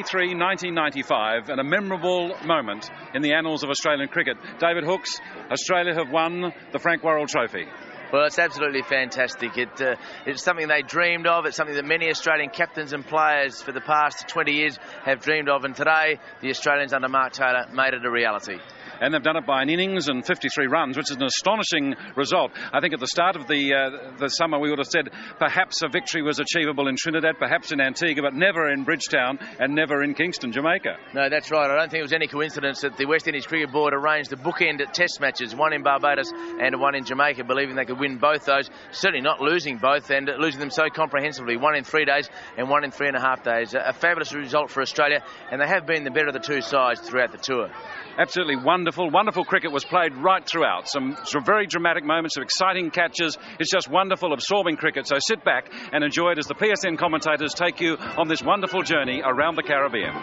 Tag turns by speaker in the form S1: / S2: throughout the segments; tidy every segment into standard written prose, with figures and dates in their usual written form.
S1: May 3, 1995, and a memorable moment in the annals of Australian cricket. David Hooks, Australia have won the Frank Worrell Trophy.
S2: Well, it's absolutely fantastic. It's something they dreamed of. It's something that many Australian captains and players for the past 20 years have dreamed of. And today, the Australians under Mark Taylor made it a reality.
S1: And they've done it by an innings and 53 runs, which is an astonishing result. I think at the start of the summer we would have said perhaps a victory was achievable in Trinidad, perhaps in Antigua, but never in Bridgetown and never in Kingston, Jamaica.
S2: No, that's right. I don't think it was any coincidence that the West Indies Cricket Board arranged the bookend test matches, one in Barbados and one in Jamaica, believing they could win both those, certainly not losing both and losing them so comprehensively, one in 3 days and one in 3.5 days. A fabulous result for Australia, and they have been the better of the two sides throughout the tour.
S1: Absolutely wonderful cricket was played right throughout. Some very dramatic moments, some exciting catches. It's just wonderful, absorbing cricket. So sit back and enjoy it as the PSN commentators take you on this wonderful journey around the Caribbean.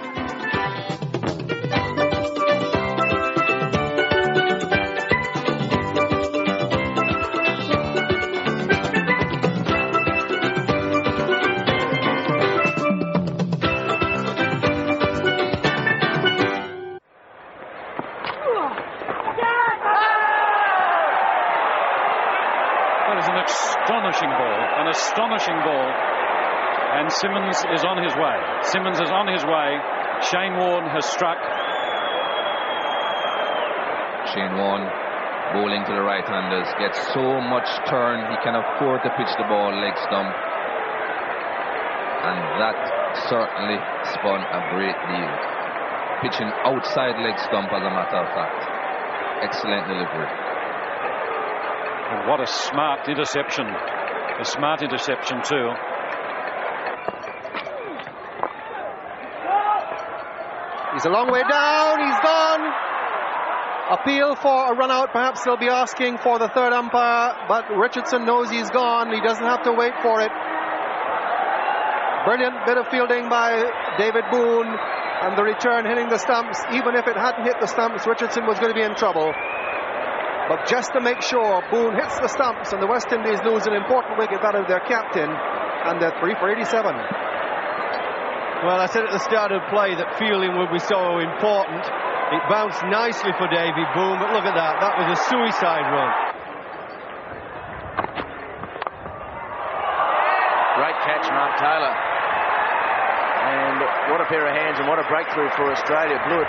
S1: Astonishing ball, and Simmons is on his way. Shane Warne has struck.
S3: Shane Warne bowling to the right-handers, gets so much turn he can afford to pitch the ball leg stump, and that certainly spun a great deal. Pitching outside leg stump, as a matter of fact. Excellent delivery.
S1: And what a smart interception. A smart interception too.
S4: He's a long way down. He's gone. Appeal for a run out. Perhaps they'll be asking for the third umpire, but Richardson knows he's gone. He doesn't have to wait for it. Brilliant bit of fielding by David Boone, and the return hitting the stumps. Even if it hadn't hit the stumps, Richardson was going to be in trouble. But just to make sure, Boone hits the stumps and the West Indies lose an important wicket, that of their captain, and they're 3 for 87.
S5: Well, I said at the start of play that fielding would be so important. It bounced nicely for David Boone, but look at that. That was a suicide run.
S2: Great catch, Mark Taylor. And what a pair of hands and what a breakthrough for Australia. Blew it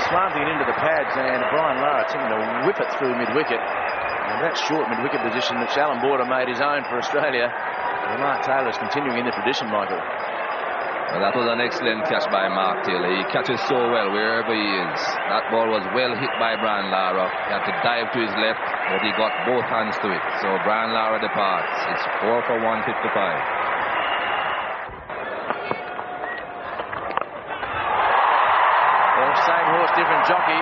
S2: slanting it into the pads, and Brian Lara attempting to whip it through mid-wicket. And that short mid-wicket position that Alan Border made his own for Australia. And Mark Taylor is continuing in the tradition, Michael.
S3: Well, that was an excellent catch by Mark Taylor. He catches so well wherever he is. That ball was well hit by Brian Lara. He had to dive to his left, but he got both hands to it. So Brian Lara departs. It's 4 for 155.
S2: Same horse, different jockey. 180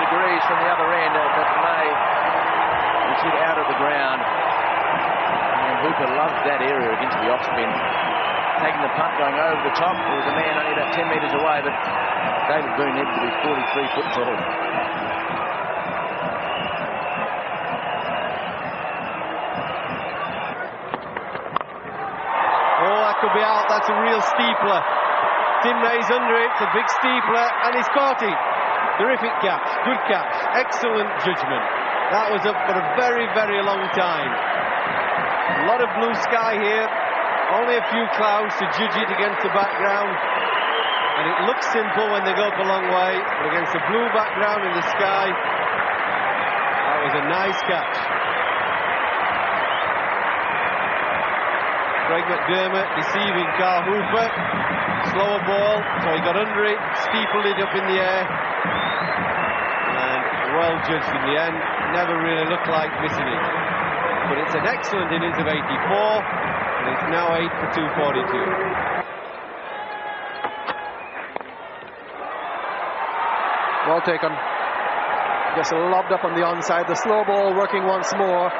S2: degrees from the other end, but May was hit out of the ground. And Hooper loved that area against the off spin. Taking the punt, going over the top. There was a man only about 10 metres away, but David Boone needed to be 43 foot tall.
S5: Oh, that could be out. That's a real steepler. Tim Ray's under it, it's a big steepler, and he's caught it. Terrific catch, good catch, excellent judgment. That was up for a very, very long time. A lot of blue sky here, only a few clouds to judge it against the background. And it looks simple when they go up a long way, but against the blue background in the sky, that was a nice catch. Craig McDermott deceiving Carl Hooper. Slower ball, so he got under it, steepled it up in the air, and well judged in the end. Never really looked like missing it. But it's an excellent innings of 84, and it's now 8 for 242.
S4: Well taken. Just lobbed up on the onside. The slow ball working once more,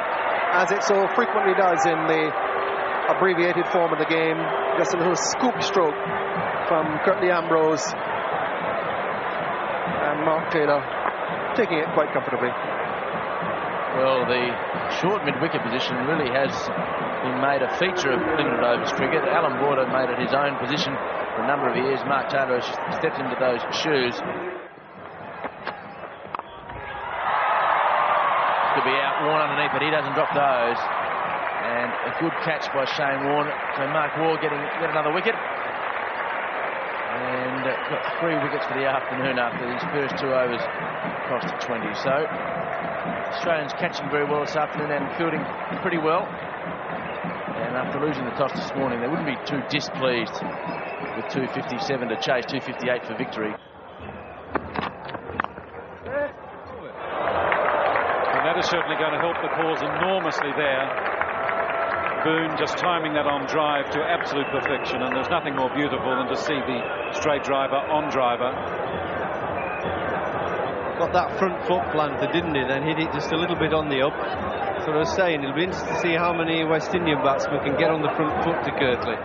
S4: as it so frequently does in the abbreviated form of the game. Just a little scoop stroke from Curtly Ambrose, and Mark Taylor taking it quite comfortably.
S2: Well, the short mid-wicket position really has been made a feature of limited overs cricket. Alan Border made it his own position for a number of years. Mark Taylor has stepped into those shoes. Could be out Warne underneath, but he doesn't drop those. And a good catch by Shane Warne. So Mark Waugh get another wicket. And got 3 wickets for the afternoon after these first 2 overs across to 20. So Australians catching very well this afternoon and fielding pretty well. And after losing the toss this morning, they wouldn't be too displeased with 257 to chase 258 for victory.
S1: And that is certainly going to help the cause enormously there. Boone just timing that on drive to absolute perfection, and there's nothing more beautiful than to see the straight driver on driver.
S5: Got that front foot planted, didn't he? Then hit it just a little bit on the up. So I was saying, it'll be interesting to see how many West Indian batsmen can get on the front foot to Kirtley.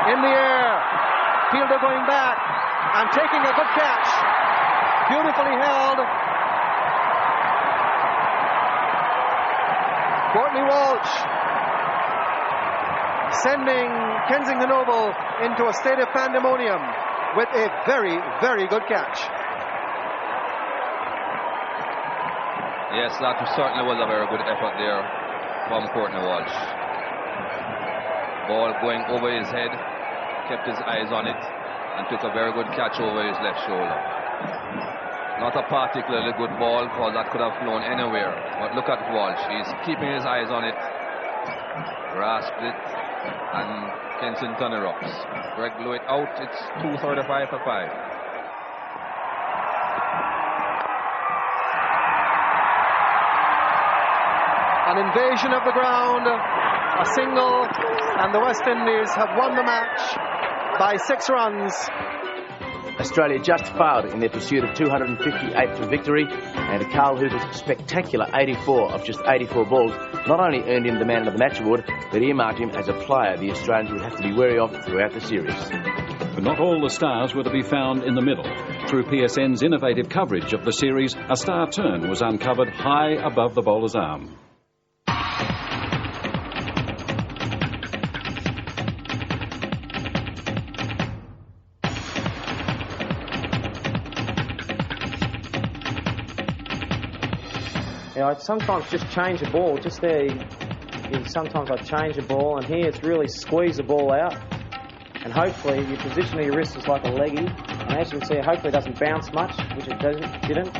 S4: In the air, fielder going back and taking a good catch. Beautifully held. Courtney Walsh sending Kensington Oval into a state of pandemonium with a very, very good catch.
S3: Yes, that certainly was a very good effort there from Courtney Walsh. Ball going over his head, kept his eyes on it, and took a very good catch over his left shoulder. Not a particularly good ball, because that could have flown anywhere. But look at Walsh. He's keeping his eyes on it. Grasped it. And Kensington erupts. Greg blew it out. It's 2:35 for 5.
S4: An invasion of the ground, a single, and the West Indies have won the match by 6 runs.
S2: Australia just failed in their pursuit of 258 for victory, and Carl Hooper's spectacular 84 of just 84 balls not only earned him the Man of the Match award, but earmarked him as a player the Australians would have to be wary of throughout the series.
S1: But not all the stars were to be found in the middle. Through PSN's innovative coverage of the series, a star turn was uncovered high above the bowler's arm.
S6: You know, I'd sometimes just change the ball. Just there, sometimes I change the ball, and here it's really squeeze the ball out. And hopefully your position of your wrist is like a leggy. And as you can see, hopefully it doesn't bounce much, which it didn't.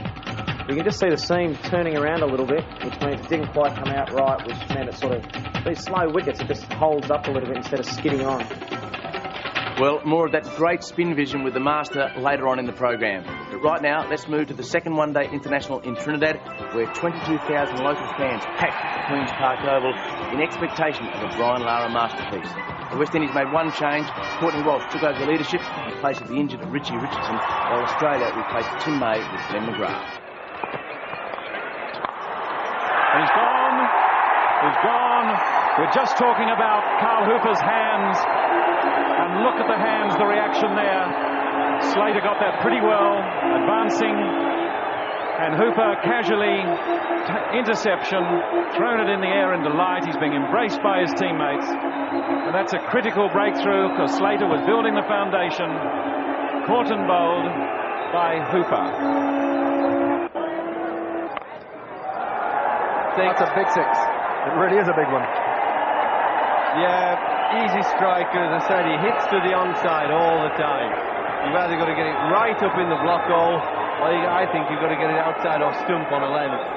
S6: You can just see the seam turning around a little bit, which means it didn't quite come out right, which meant it sort of, these slow wickets, it just holds up a little bit instead of skidding on.
S2: Well, more of that great spin vision with the master later on in the program. But right now, let's move to the second one-day international in Trinidad, where 22,000 local fans packed the Queen's Park Oval in expectation of a Brian Lara masterpiece. The West Indies made one change. Courtney Walsh took over the leadership in place of the injured Richie Richardson, while Australia replaced Tim May with Glenn McGrath.
S1: He's gone. He's gone. We're just talking about Carl Hooper's hands. And look at the hands, the reaction there. Slater got that pretty well, advancing. And Hooper casually, interception, thrown it in the air in delight. He's being embraced by his teammates. And that's a critical breakthrough, because Slater was building the foundation. Caught and bowled by Hooper.
S4: That's a big 6. It really is a big one.
S5: Yeah, easy striker. As I said, he hits to the onside all the time. You've either got to get it right up in the block hole, or I think you've got to get it outside off stump on a length.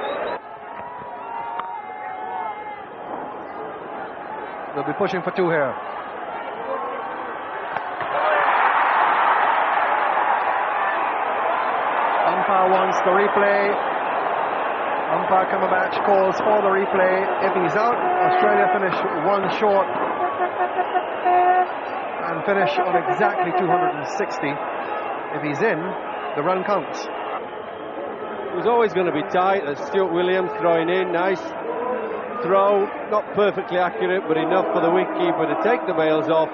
S4: They'll be pushing for 2 here. Umpire wants the replay. Umpire Cumberbatch calls for the replay. If he's out, Australia finish 1 short and finish on exactly 260. If he's in, the run counts.
S5: It was always going to be tight. That's Stuart Williams throwing in. Nice throw. Not perfectly accurate, but enough for the wicketkeeper to take the bails off.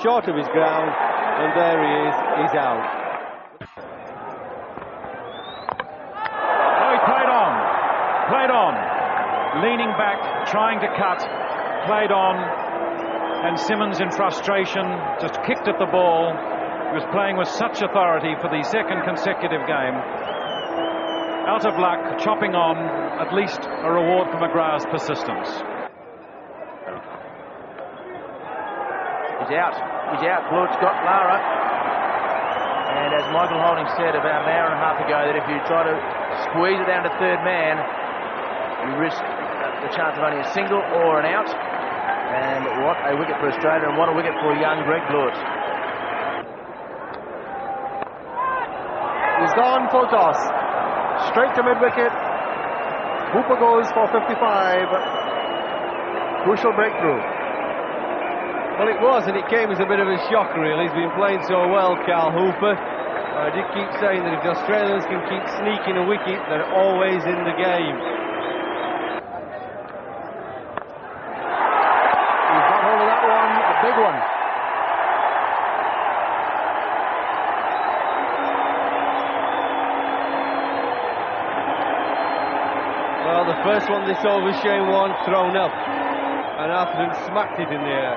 S5: Short of his ground. And there he is. He's out.
S1: leaning back, trying to cut, played on, and Simmons in frustration just kicked at the ball. He was playing with such authority for the second consecutive game. Out of luck, chopping on, at least a reward for McGrath's persistence.
S2: He's out. Blewett's got Lara. And as Michael Holding said about an hour and a half ago, that if you try to squeeze it down to third man, you risk the chance of only a single or an out. And what a wicket for Australia, and what a wicket for young Greg Blewett.
S4: He's gone full toss. Straight to mid-wicket. Hooper goes for 55. Crucial breakthrough.
S5: Well, it was, and it came as a bit of a shock, really. He's been playing so well, Cal Hooper. I did keep saying that if the Australians can keep sneaking a wicket, they're always in the game.
S4: He's got hold of that one, a big one.
S5: Well, the first one they saw was Shane Warne thrown up, and Atherton smacked it in the air.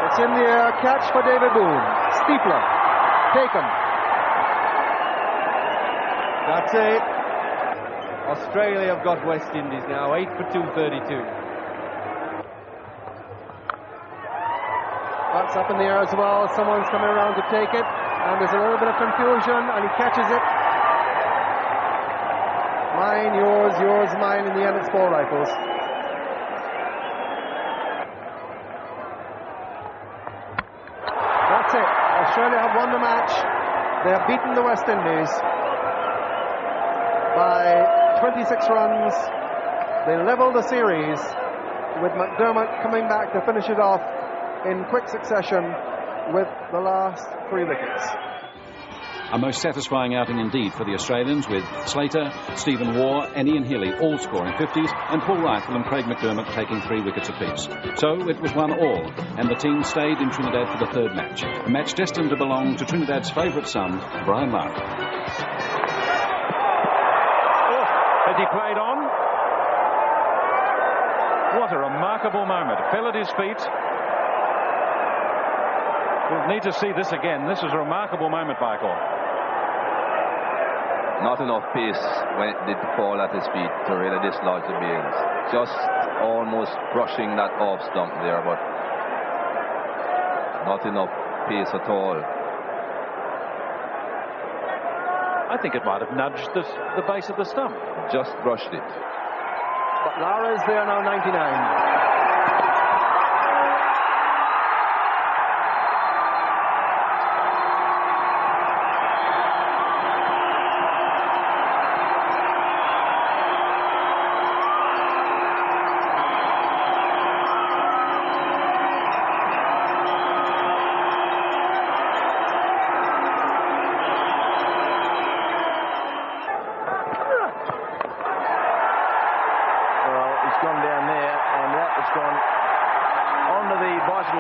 S4: It's in the air, catch for David Boone. Steepler, taken.
S5: That's it. Australia have got West Indies now, 8 for 232.
S4: That's up in the air as well. Someone's coming around to take it, and there's a little bit of confusion, and he catches it. Mine, yours, mine. In the end, it's 4 rifles. That's it. Australia have won the match. They have beaten the West Indies by 26 runs. They level the series with McDermott coming back to finish it off in quick succession with the last 3 wickets.
S1: A most satisfying outing indeed for the Australians, with Slater, Stephen Waugh and Ian Healy all scoring 50s, and Paul Rifle and Craig McDermott taking 3 wickets apiece. So it was 1-all, and the team stayed in Trinidad for the 3rd match, a match destined to belong to Trinidad's favourite son, Brian Lara. Has he played on? What a remarkable moment. Fell at his feet. We'll need to see this again. This is a remarkable moment, Michael.
S3: Not enough pace when it did fall at his feet to really dislodge the bails. Just almost brushing that off stump there, but not enough pace at all.
S1: I think it might have nudged the base of the stump.
S3: Just brushed it.
S4: But Lara is there now, 99.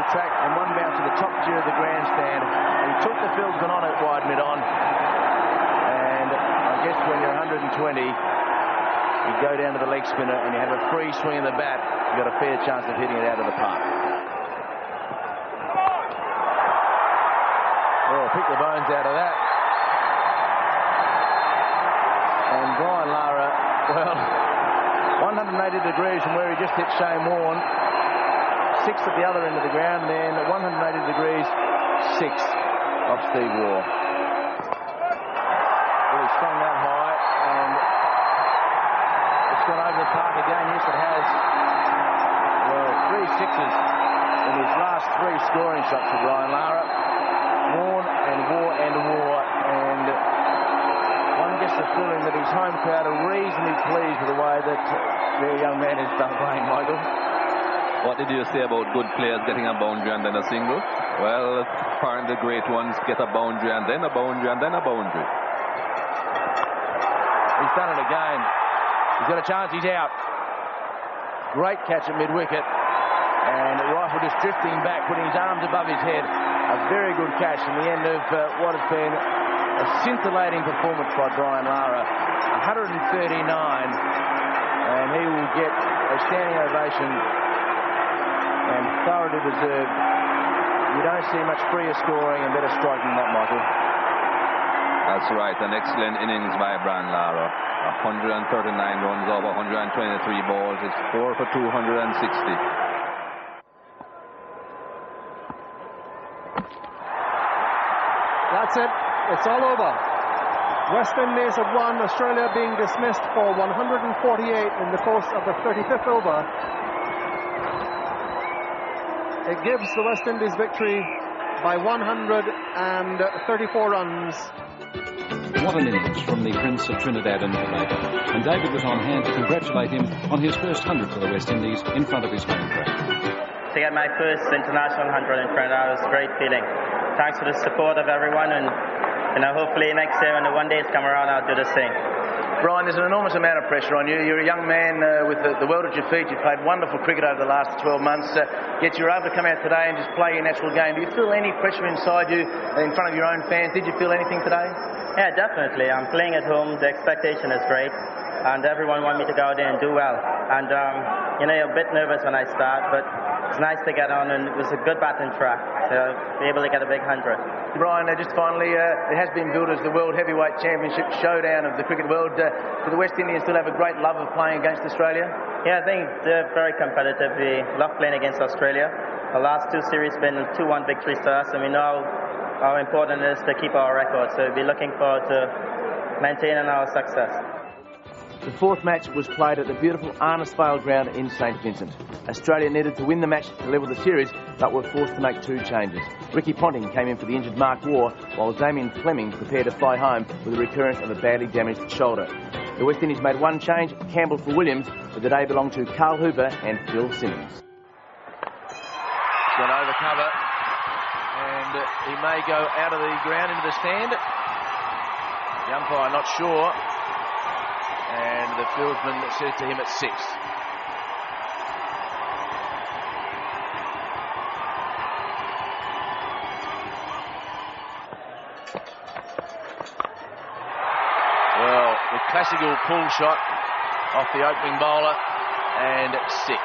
S2: Track and one bounce to the top tier of the grandstand. He took the field, gone on it wide mid-on, and I guess when you're 120, you go down to the leg spinner and you have a free swing in the bat, you've got a fair chance of hitting it out of the park. Oh, pick the bones out of that. And Brian Lara, well, 180 degrees from where he just hit Shane Warne. 6 at the other end of the ground, then 180 degrees, 6 off Steve Waugh. Well, he's swung that high, and it's gone over the park again. Yes, it has. Well, 3 sixes in his last 3 scoring shots for Brian Lara. Warne and Waugh and Waugh, and one gets the feeling that his home crowd are reasonably pleased with the way that their young man has done playing, Michael.
S3: What did you say about good players getting a boundary and then a single? Well, apparently the great ones get a boundary and then a boundary and then a boundary.
S2: He's done it again. He's got a chance, he's out. Great catch at mid-wicket. And Rifle just drifting back, putting his arms above his head. A very good catch in the end of what has been A scintillating performance by Brian Lara. 139, and he will get a standing ovation, and thoroughly deserved. You don't see much freer scoring and better striking than that, Michael.
S3: That's right, an excellent innings by Brian Lara. 139 runs over 123 balls. It's 4 for 260.
S4: That's it. It's all over. West Indies have won, Australia being dismissed for 148 in the course of the 35th over. It gives the West Indies victory by 134 runs.
S1: What an innings from the Prince of Trinidad and Tobago. And David was on hand to congratulate him on his first 100 for the West Indies in front of his home crowd.
S7: To get my first international 100 in Trinidad was a great feeling. Thanks for the support of everyone, and hopefully next year when the one days come around, I'll do the same.
S2: Brian, there's an enormous amount of pressure on you. You're a young man with the world at your feet. You've played wonderful cricket over the last 12 months. Yet you're able to come out today and just play your natural game. Do you feel any pressure inside you in front of your own fans? Did you feel anything today?
S7: Yeah, definitely. I'm playing at home. The expectation is great. And everyone wants me to go out there and do well. And, you're a bit nervous when I start, but it's nice to get on, and it was a good batting track to be able to get a big 100.
S2: Brian, just finally, it has been billed as the World Heavyweight Championship showdown of the cricket world. Do the West Indians still have a great love of playing against Australia?
S7: Yeah, I think they're very competitive. We love playing against Australia. The last two series have been 2-1 victories to us, and we know how important it is to keep our record. So we'll be looking forward to maintaining our success.
S2: The fourth match was played at the beautiful Arnisvale ground in St Vincent. Australia needed to win the match to level the series, but were forced to make two changes. Ricky Ponting came in for the injured Mark Waugh, while Damien Fleming prepared to fly home with the recurrence of a badly damaged shoulder. The West Indies made one change, Campbell for Williams, but the day belonged to Carl Hooper and Phil Simmons. Gone over cover, and he may go out of the ground into the stand. The umpire not sure. And the fieldsman says to him at 6. Well, the classical pull shot off the opening bowler, and 6.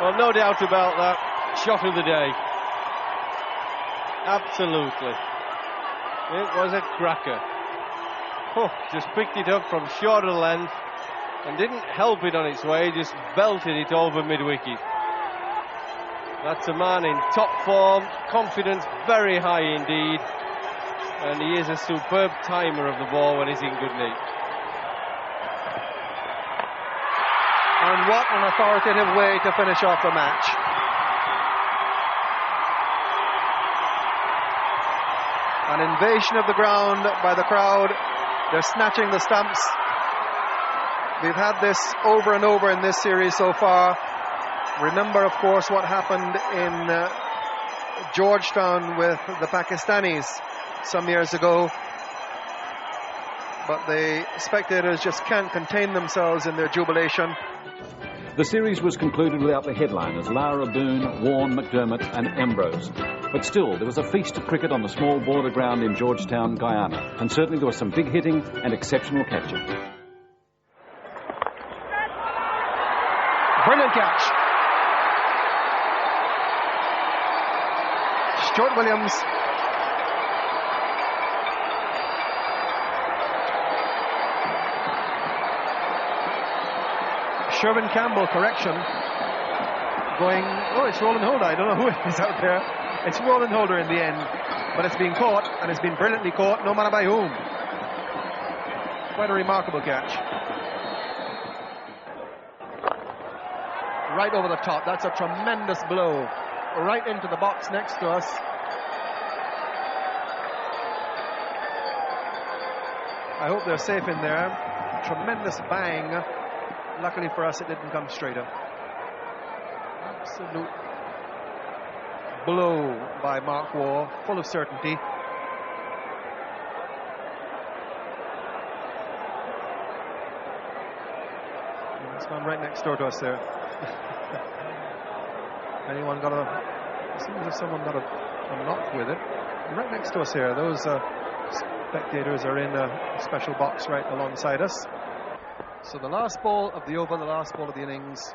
S5: Well, no doubt about that. Shot of the day. Absolutely. It was a cracker. Just picked it up from shorter length and didn't help it on its way, just belted it over mid-wicket. That's a man in top form, confidence very high indeed, and he is a superb timer of the ball when he's in good nick.
S4: And what an authoritative way to finish off the match. An invasion of the ground by the crowd. They're snatching the stumps. We've had this over and over in this series so far. Remember, of course, what happened in Georgetown with the Pakistanis some years ago. But the spectators just can't contain themselves in their jubilation.
S1: The series was concluded without the headliners Lara, Boone, Warne, McDermott and Ambrose. But still, there was a feast of cricket on the small border ground in Georgetown, Guyana. And certainly there was some big hitting and exceptional catching.
S4: Brilliant catch. Stuart Williams. Sherwin Campbell, correction. Going, it's Roland Holder. I don't know who it is out there. It's Roland Holder in the end. But it's been caught, and it's been brilliantly caught, no matter by whom. Quite a remarkable catch. Right over the top. That's a tremendous blow. Right into the box next to us. I hope they're safe in there. Tremendous bang. Luckily for us, it didn't come straight up. Absolute blow by Mark Waugh, full of certainty. It's gone right next door to us there. Anyone got a... It seems as if someone got a some luck with it. Right next to us here, those spectators are in a special box right alongside us. So the last ball of the over, the last ball of the innings.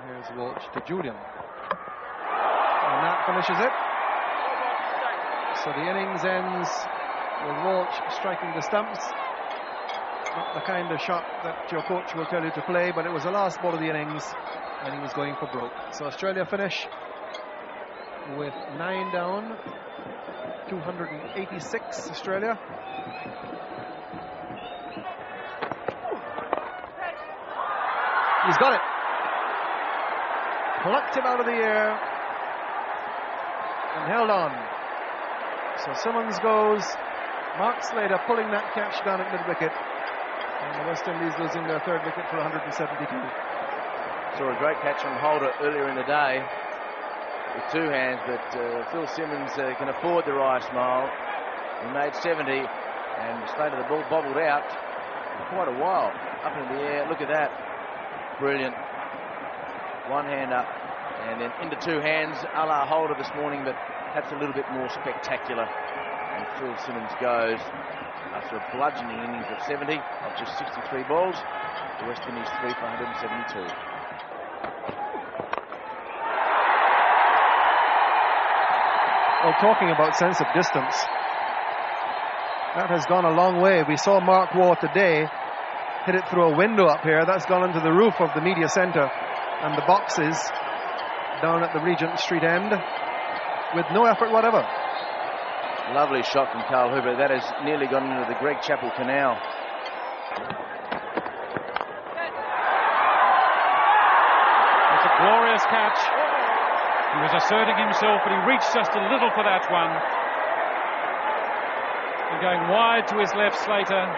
S4: And here's Walsh to Julian. And that finishes it. So the innings ends with Walsh striking the stumps. Not the kind of shot that your coach will tell you to play, but it was the last ball of the innings and he was going for broke. So Australia finish with 9 down, 286 Australia. He's got it. Plucked it out of the air and held on. So Simmons goes, Mark Slater pulling that catch down at mid-wicket, and the West Indies losing their 3rd wicket for 172.
S2: Saw a great catch from Holder earlier in the day with 2 hands, but Phil Simmons can afford the wry smile. He made 70 and Slater, the ball bobbled out for quite a while. Up in the air, look at that. Brilliant. 1 hand up and then into 2 hands a la Holder this morning, but perhaps a little bit more spectacular. And Phil Simmons goes after a bludgeoning innings of 70 of just 63 balls. The West Indies 3 for 172.
S4: Well, talking about sense of distance, that has gone a long way. We saw Mark Waugh today hit it through a window up here. That's gone into the roof of the media centre and the boxes down at the Regent Street end with no effort whatever.
S2: Lovely shot from Carl Hooper. That has nearly gone into the Greg Chappell Canal.
S1: It's a glorious catch. He was asserting himself, but he reached just a little for that one. And going wide to his left, Slater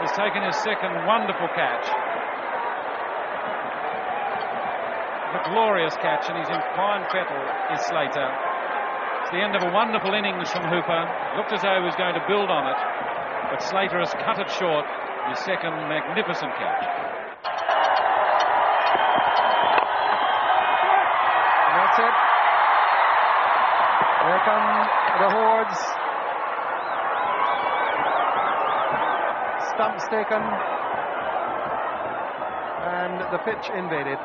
S1: has taken his 2nd wonderful catch. A glorious catch, and he's in fine fettle, is Slater. It's the end of a wonderful innings from Hooper. Looked as though he was going to build on it, but Slater has cut it short. His 2nd magnificent catch.
S4: And that's it. Here come the hordes. Stumps taken. And the pitch invaded.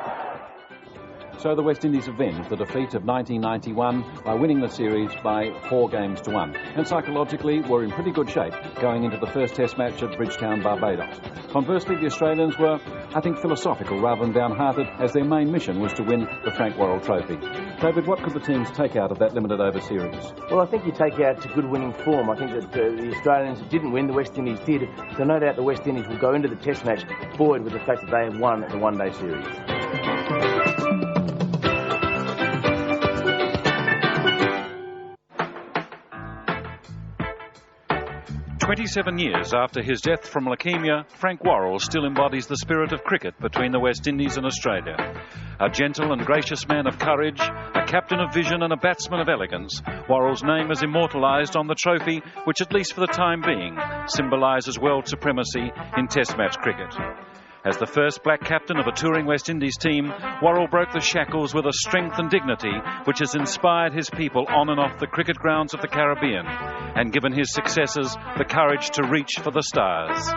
S1: So the West Indies avenged the defeat of 1991 by winning the series by 4 games to 1. And psychologically were in pretty good shape going into the first Test match at Bridgetown, Barbados. Conversely, the Australians were, I think, philosophical rather than downhearted, as their main mission was to win the Frank Worrell Trophy. David, what could the teams take out of that limited over series?
S2: Well, I think you take out good winning form. I think that the Australians didn't win, the West Indies did. So no doubt the West Indies will go into the Test match buoyed with the fact that they have won the one-day series.
S1: 27 years after his death from leukemia, Frank Worrell still embodies the spirit of cricket between the West Indies and Australia. A gentle and gracious man of courage, a captain of vision and a batsman of elegance, Worrell's name is immortalised on the trophy, which at least for the time being symbolises world supremacy in Test match cricket. As the first black captain of a touring West Indies team, Worrell broke the shackles with a strength and dignity which has inspired his people on and off the cricket grounds of the Caribbean and given his successors the courage to reach for the stars.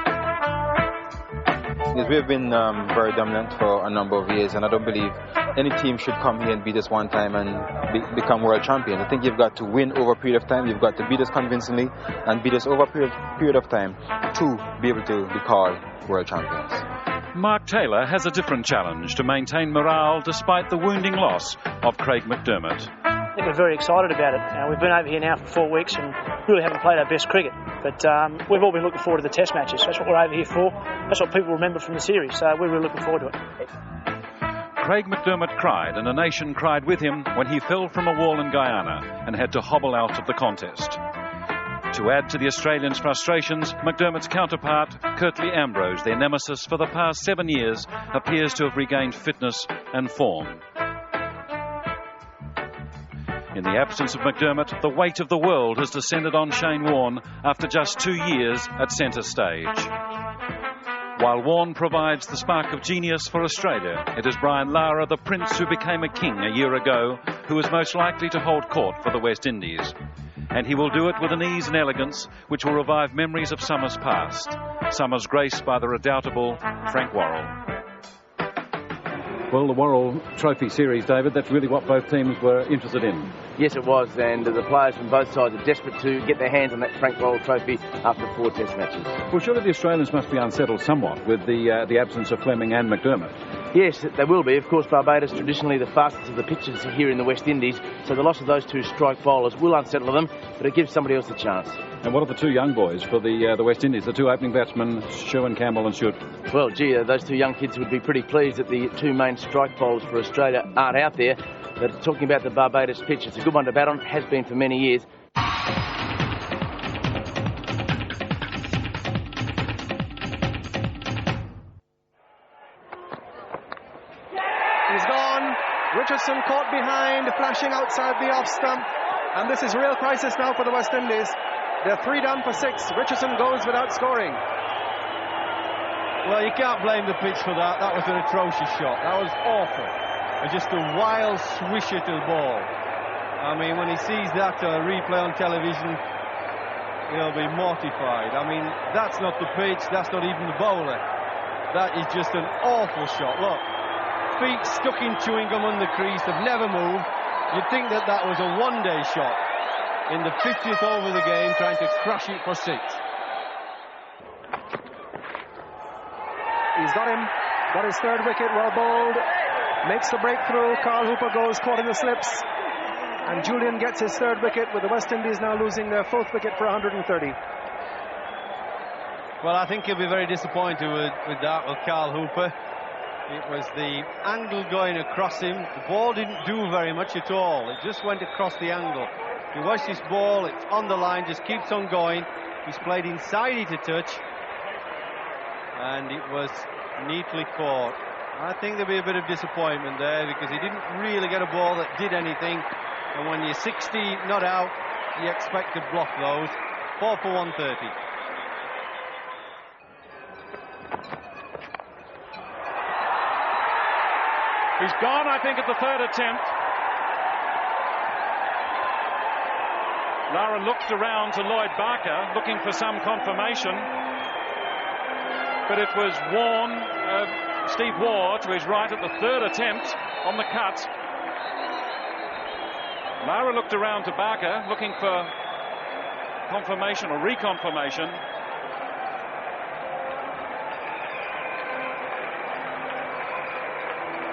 S8: Yes, we've been very dominant for a number of years, and I don't believe any team should come here and beat us one time and become world champions. I think you've got to win over a period of time. You've got to beat us convincingly and beat us over a period of time to be able to be called world champions.
S1: Mark Taylor has a different challenge to maintain morale despite the wounding loss of Craig McDermott.
S9: I think we're very excited about it. We've been over here now for 4 weeks and really haven't played our best cricket. But we've all been looking forward to the Test matches. That's what we're over here for. That's what people remember from the series. So we're really looking forward to it.
S1: Craig McDermott cried, and a nation cried with him when he fell from a wall in Guyana and had to hobble out of the contest. To add to the Australians' frustrations, McDermott's counterpart, Curtly Ambrose, their nemesis for the past 7 years, appears to have regained fitness and form. In the absence of McDermott, the weight of the world has descended on Shane Warne after just 2 years at centre stage. While Waugh provides the spark of genius for Australia, it is Brian Lara, the prince who became a king a year ago, who is most likely to hold court for the West Indies. And he will do it with an ease and elegance which will revive memories of summers past, summers graced by the redoubtable Frank Worrell.
S10: Well, the Worrell Trophy Series, David, that's really what both teams were interested in.
S2: Yes, it was, and the players from both sides are desperate to get their hands on that Frank Worrell Trophy after 4 Test matches.
S10: Well, surely the Australians must be unsettled somewhat with the absence of Fleming and McDermott.
S2: Yes, they will be. Of course, Barbados traditionally the fastest of the pitchers here in the West Indies, so the loss of those 2 strike bowlers will unsettle them, but it gives somebody else a chance.
S10: And what are the 2 young boys for the West Indies, the 2 opening batsmen, Sherwin Campbell and Shute?
S2: Well, gee, those 2 young kids would be pretty pleased that the 2 main strike bowlers for Australia aren't out there. But talking about the Barbados pitch, it's a good one to bat on, has been for many years.
S4: He's gone. Richardson caught behind, flashing outside the off stump. And this is real crisis now for the West Indies. They're 3 down for 6. Richardson goes without scoring.
S5: Well, you can't blame the pitch for that. That was an atrocious shot. That was awful. And just a wild swisher to the ball. I mean, when he sees that replay on television, he'll be mortified. I mean, that's not the pitch. That's not even the bowler. That is just an awful shot. Look, feet stuck in chewing gum on the crease. They've never moved. You'd think that that was a one-day shot in the 50th over of the game, trying to crush it for 6.
S4: He's got him. Got his 3rd wicket, well bowled. Makes the breakthrough. Carl Hooper goes caught in the slips. And Julian gets his 3rd wicket, with the West Indies now losing their 4th wicket for 130.
S5: Well, I think he'll be very disappointed with that, with Carl Hooper. It was the angle going across him. The ball didn't do very much at all. It just went across the angle. You watch this ball, it's on the line, just keeps on going. He's played inside it a touch. And it was neatly caught. I think there'll be a bit of disappointment there, because he didn't really get a ball that did anything. And when you're 60 not out, you expect to block those. 4 for 130.
S1: He's gone, I think, at the 3rd attempt. Lara looked around to Lloyd Barker, looking for some confirmation. But it was Steve Waugh to his right at the 3rd attempt on the cut. Lara looked around to Barker, looking for confirmation or reconfirmation.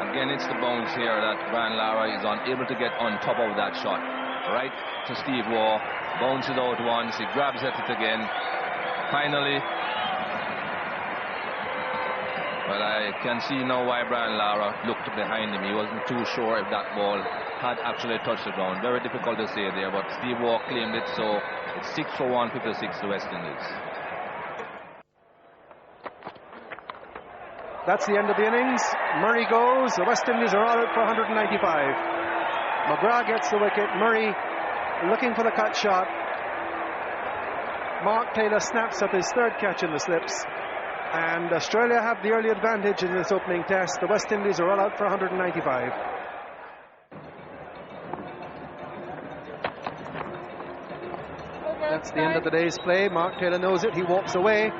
S3: Again, it's the bounce here that Brian Lara is unable to get on top of that shot. Right to Steve Waugh, bounces out once, he grabs at it again. Finally, well, I can see now why Brian Lara looked behind him. He wasn't too sure if that ball had actually touched the ground. Very difficult to say there, but Steve Waugh claimed it, so it's 6 for 156 to West Indies.
S4: That's the end of the innings. Murray goes. The West Indies are all out for 195. McGrath gets the wicket. Murray looking for the cut shot. Mark Taylor snaps up his 3rd catch in the slips. And Australia have the early advantage in this opening test. The West Indies are all out for 195. That's the end of the day's play. Mark Taylor knows it. He walks away.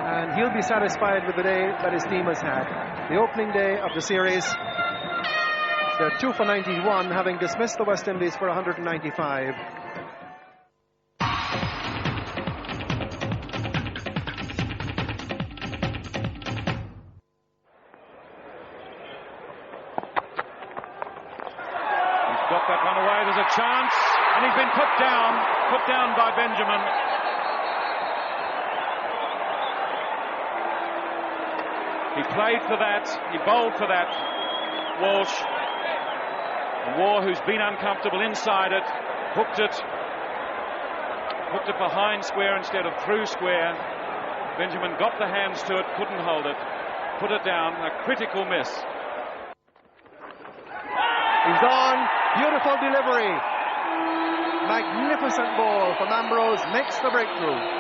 S4: And he'll be satisfied with the day that his team has had. The opening day of the series, they're 2 for 91, having dismissed the West Indies for 195.
S1: He's got that one away, there's a chance, and he's been put down by Benjamin. He played for that, he bowled for that, Walsh. And Waugh, who's been uncomfortable inside it, hooked it behind square instead of through square. Benjamin got the hands to it, couldn't hold it, put it down, a critical miss.
S4: He's on, beautiful delivery. Magnificent ball from Ambrose, makes the breakthrough.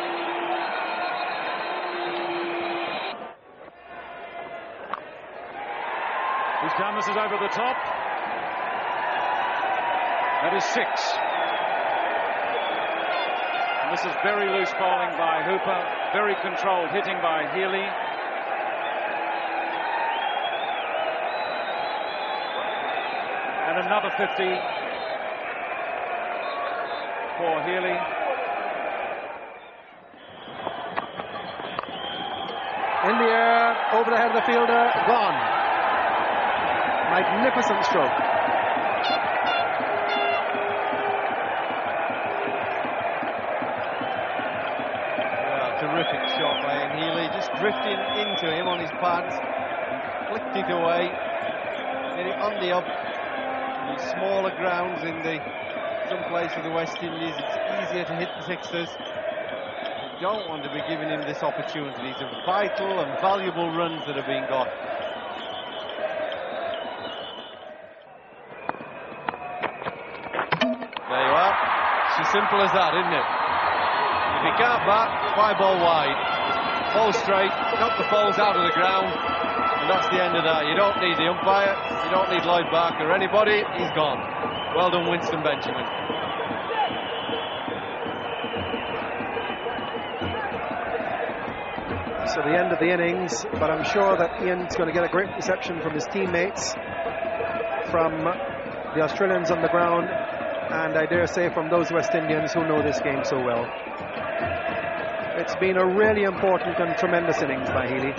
S1: He's done. This is over the top. That is 6. And this is very loose bowling by Hooper. Very controlled hitting by Healy. And another 50 for Healy.
S4: In the air, over the head of the fielder, gone. Magnificent stroke.
S5: Terrific shot by Healy, just drifting into him on his pads, flicked it away, get it on the up. These smaller grounds in some place of the West Indies, it's easier to hit the sixers. You don't want to be giving him this opportunity. These are vital and valuable runs that are being got. There you are. It's as simple as that, isn't it? If you can't bat, why bowl wide? Bowl straight, knock the balls out of the ground, and that's the end of that. You don't need the umpire, you don't need Lloyd Barker or anybody, he's gone. Well done, Winston Benjamin.
S4: So the end of the innings, but I'm sure that Ian's going to get a great reception from his teammates, from the Australians on the ground, and I dare say from those West Indians who know this game so well. It's been a really important and tremendous innings by Healy.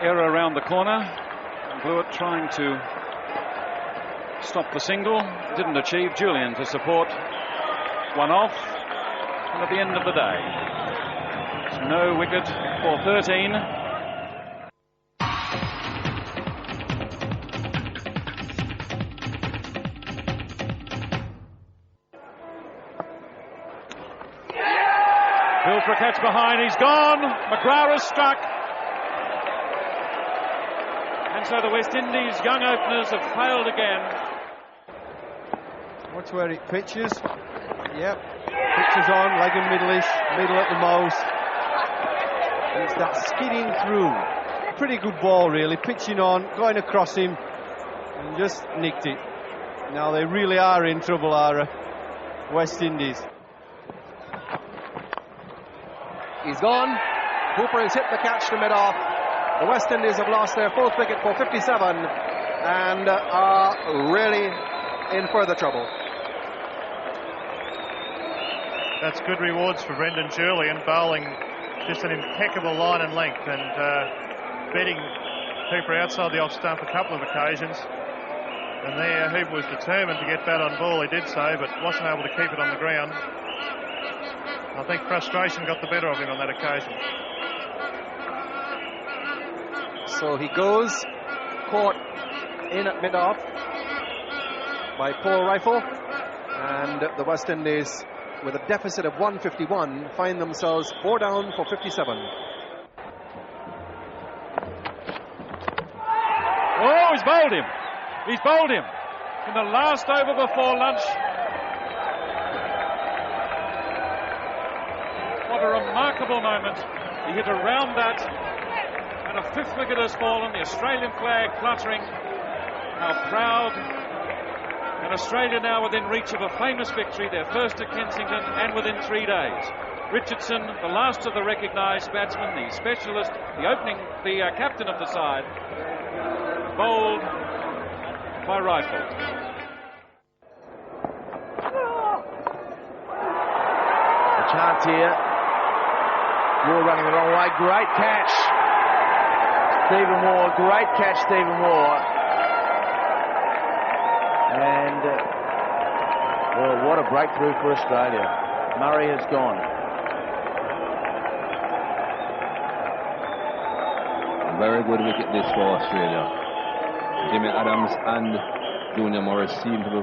S1: Error around the corner. Blewett trying to stop the single. Didn't achieve. Julian to support. One off. And at the end of the day, there's no wicket for 13. Bill for a catch behind. He's gone. McGrath has struck. And so the West Indies young openers have failed again.
S5: Watch where it pitches. Yep. Pitches on, leg and middle-ish, middle at the most. And it's that skidding through. Pretty good ball, really. Pitching on, going across him, and just nicked it. Now they really are in trouble, are West Indies.
S4: He's gone. Hooper has hit the catch to mid-off. The West Indies have lost their fourth wicket for 57 and are really in further trouble.
S11: That's good rewards for Brendan Julian, bowling just an impeccable line and length, and beating Hooper outside the off stump a couple of occasions. And there Hooper was determined to get bat on ball. He did so, but wasn't able to keep it on the ground. I think frustration got the better of him on that occasion.
S4: So he goes, caught in at mid-off by Paul Rifle, and the West Indies, with a deficit of 151, find themselves 4 down for 57.
S1: Oh, he's bowled him. He's bowled him in the last over before lunch. What a remarkable moment. He hit around that, and a fifth wicket has fallen, the Australian flag fluttering. How proud. And Australia now within reach of a famous victory, their first at Kensington, and within 3 days. Richardson, the last of the recognised batsmen, the specialist, the captain of the side, bowled by Rifle.
S2: A chance here. Waugh running the wrong way. Great catch. Stephen Waugh. Great catch, Stephen Waugh. And, well, what a breakthrough for Australia. Murray has gone.
S3: Very good wicket this for Australia. Jimmy Adams and Junior Morris seem to be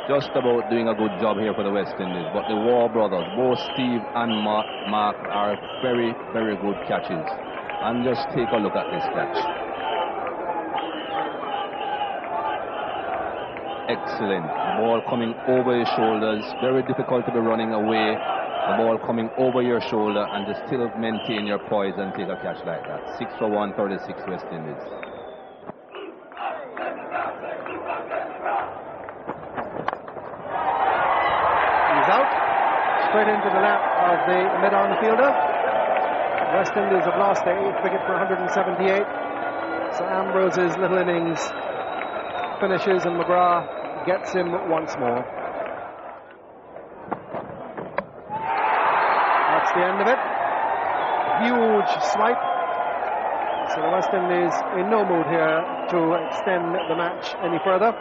S3: just about doing a good job here for the West Indies. But the Waugh brothers, both Steve and Mark, are very, very good catches. And just take a look at this catch. excellent. The ball coming over your shoulders. Very difficult to be running away. The ball coming over your shoulder and to still maintain your poise and take a catch like that. 6 for 136 West Indies.
S4: He's out. Straight into the lap of the mid-on fielder. West Indies have lost their 8th wicket for 178. So Ambrose's little innings finishes and McGrath gets him once more. That's the end of it. Huge swipe. So the West Indies in no mood here to extend the match any further.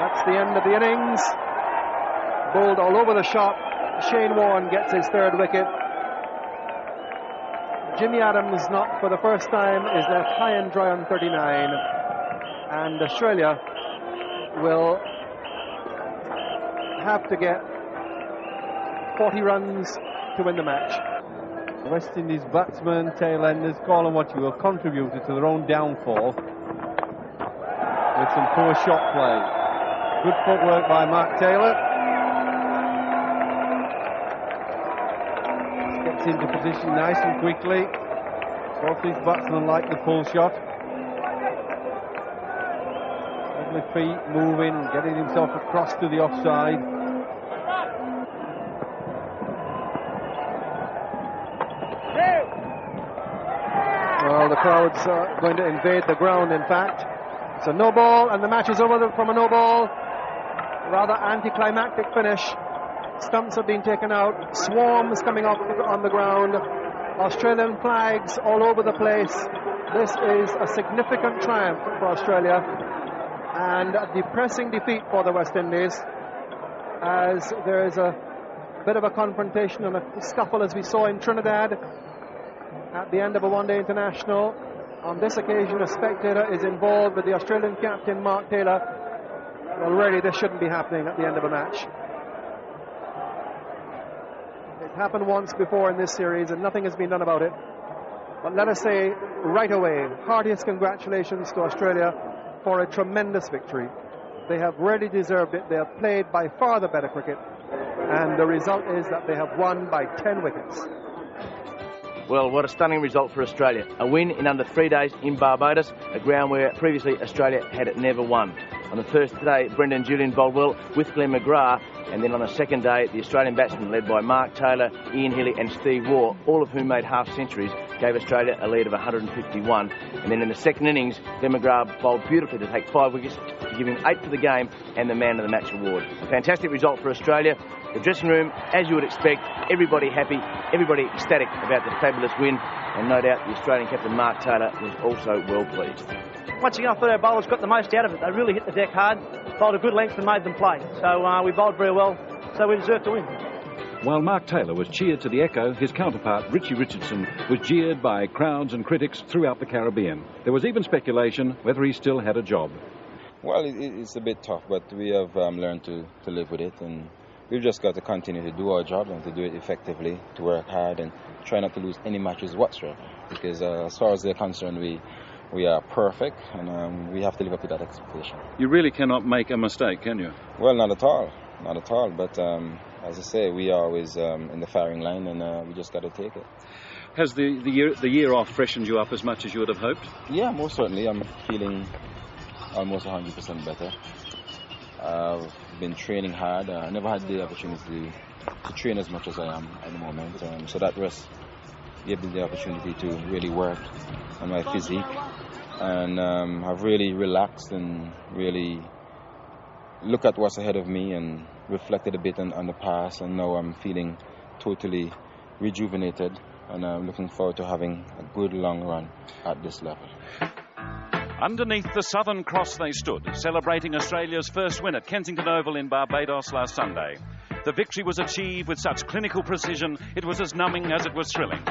S4: That's the end of the innings. Bowled all over the shop. Shane Warne gets his 3rd wicket. Jimmy Adams, not for the first time, is left high and dry on 39. And Australia will have to get 40 runs to win the match.
S5: The West Indies batsmen, tail enders, call them what you will, contributed to their own downfall with some poor shot play. Good footwork by Mark Taylor. Gets into position nice and quickly. Both these batsmen like the pull shot. Lovely feet moving, getting himself across to the offside.
S4: Well, the crowds are going to invade the ground, in fact. It's a no ball, and the match is over from a no ball. Rather anticlimactic finish. Stumps have been taken out. Swarms coming up on the ground. Australian flags all over the place. This is a significant triumph for Australia and a depressing defeat for the West Indies, as there is a bit of a confrontation and a scuffle as we saw in Trinidad at the end of a one-day international. On this occasion, a spectator is involved with the Australian captain, Mark Taylor. Well, really, this shouldn't be happening at the end of a match. It happened once before in this series, and nothing has been done about it. But let us say right away, heartiest congratulations to Australia for a tremendous victory. They have really deserved it. They have played by far the better cricket, and the result is that they have won by 10 wickets.
S2: Well, what a stunning result for Australia. A win in under 3 days in Barbados, a ground where previously Australia had never won. On the first day, Brendan Julian bowled well with Glenn McGrath, and then on the second day, the Australian batsmen led by Mark Taylor, Ian Healy and Steve Waugh, all of whom made half centuries, gave Australia a lead of 151. And then in the second innings, Glenn McGrath bowled beautifully to take 5 wickets, to give him 8 for the game and the man of the match award. A fantastic result for Australia. The dressing room, as you would expect, everybody happy, everybody ecstatic about the fabulous win, and no doubt the Australian captain Mark Taylor was also well pleased.
S9: Once again, I thought our bowlers got the most out of it. They really hit the deck hard, bowled a good length and made them play. So we bowled very well, so we deserved to win.
S10: While Mark Taylor was cheered to the echo, his counterpart, Richie Richardson, was jeered by crowds and critics throughout the Caribbean. There was even speculation whether he still had a job.
S8: Well, it's a bit tough, but we have learned to live with it, and we've just got to continue to do our job and to do it effectively, to work hard and try not to lose any matches whatsoever. Because as far as they're concerned, we are perfect, and we have to live up to that expectation.
S10: You really cannot make a mistake, can you?
S8: Well, not at all. Not at all. But as I say, we are always in the firing line, and we just got to take it.
S10: Has the year off freshened you up as much as you would have hoped?
S8: Yeah, most certainly. I'm feeling almost 100% better. I've been training hard. I never had the opportunity to train as much as I am at the moment. So that rest gave me the opportunity to really work on my physique. And I've really relaxed and really looked at what's ahead of me and reflected a bit on the past. And now I'm feeling totally rejuvenated. And I'm looking forward to having a good long run at this level.
S1: Underneath the Southern Cross they stood, celebrating Australia's first win at Kensington Oval in Barbados last Sunday. The victory was achieved with such clinical precision, it was as numbing as it was thrilling.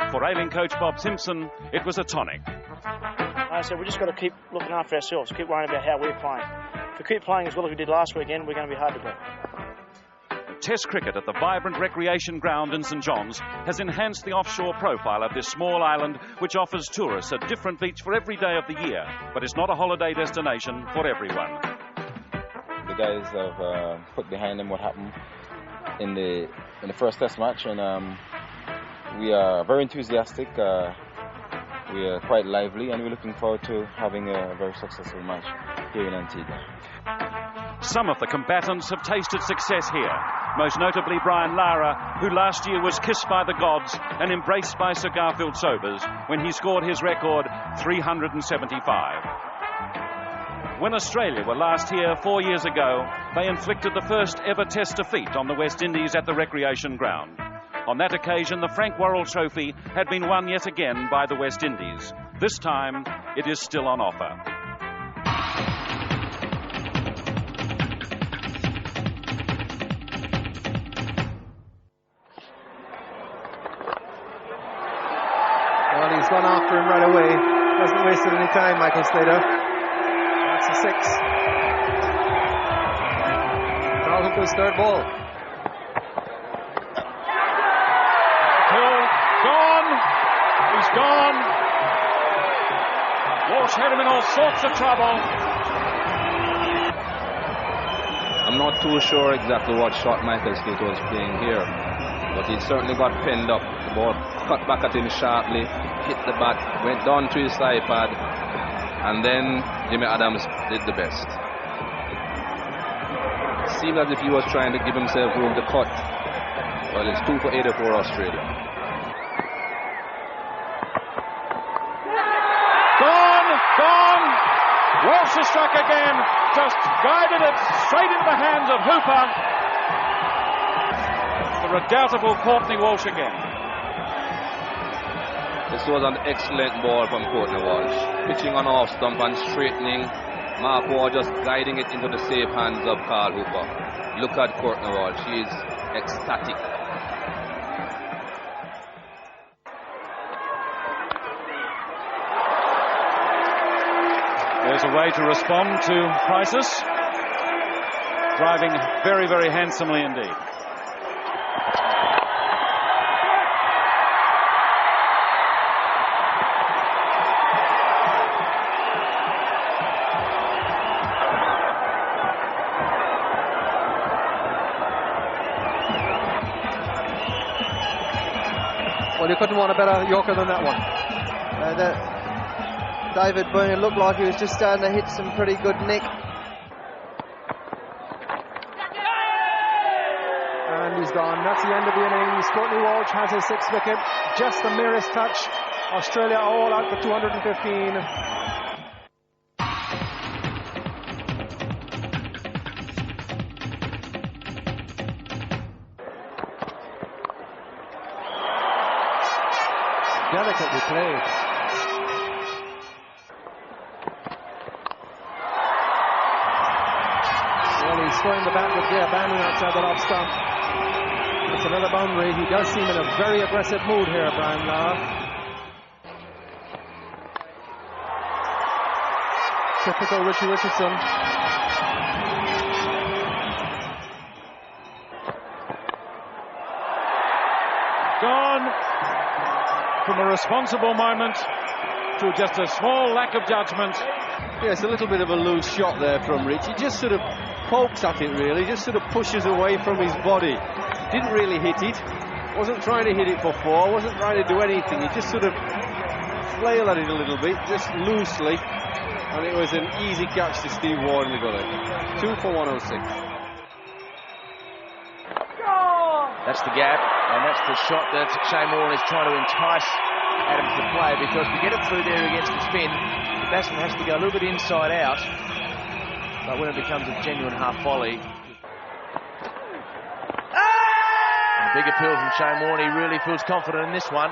S1: For ailing coach Bob Simpson, it was a tonic.
S9: I said, we just got to keep looking after ourselves, keep worrying about how we're playing. If we keep playing as well as we did last weekend, we're going to be hard to beat.
S1: Test cricket at the vibrant recreation ground in St John's has enhanced the offshore profile of this small island, which offers tourists a different beach for every day of the year. But it's not a holiday destination for everyone.
S8: The guys have put behind them what happened in the first Test match, and we are very enthusiastic. We are quite lively, and we're looking forward to having a very successful match here in Antigua.
S1: Some of the combatants have tasted success here, most notably Brian Lara, who last year was kissed by the gods and embraced by Sir Garfield Sobers when he scored his record 375. When Australia were last here 4 years ago, they inflicted the first ever Test defeat on the West Indies at the recreation ground. On that occasion, the Frank Worrell Trophy had been won yet again by the West Indies. This time, it is still on offer.
S4: Well, he's gone after him right away. Hasn't wasted any time, Michael Slater. That's a 6. Carlton for his third ball.
S1: Hill gone. He's gone. Walsh had him in all sorts of trouble.
S3: I'm not too sure exactly what shot Michael Slater was playing here, but he certainly got pinned up. The ball cut back at him sharply, hit the bat, went down to his side pad, and then Jimmy Adams did the best. It seemed as if he was trying to give himself room to cut. Well, it's 2 for 84 Australia.
S1: Gone! Walsh has struck again, just guided it straight into the hands of Hooper. The redoubtable Courtney Walsh again.
S3: This was an excellent ball from Courtney Walsh. Pitching on off stump and straightening. Mark Waugh just guiding it into the safe hands of Carl Hooper. Look at Courtney Walsh. She is ecstatic.
S1: There's a way to respond to crisis. Driving very, very handsomely indeed.
S4: Well, you couldn't want a better Yorker than that one. David Byrne looked like he was just starting to hit some pretty good nick. And he's gone. That's the end of the innings. Courtney Walsh has his 6th wicket. Just the merest touch. Australia all out for 215. Delicately played. Well, he's throwing the bat with the abandon outside the off stump. It's another boundary. He does seem in a very aggressive mood here, Brian Lara. Typical Richie Richardson.
S1: Gone. From a responsible moment to just a small lack of judgment.
S5: Yes, a little bit of a loose shot there from Rich. He just sort of pokes at it, really, just sort of pushes away from his body. Didn't really hit it. Wasn't trying to hit it for 4. Wasn't trying to do anything. He just sort of flailed at it a little bit, just loosely. And it was an easy catch to Steve Ward in the gully. 2 for 106.
S2: That's the gap, and that's the shot that Shane Warne is trying to entice Adams to play, because to get it through there against the spin, the batsman has to go a little bit inside out. But when it becomes a genuine half volley, a big appeal from Shane Warne. He really feels confident in this one,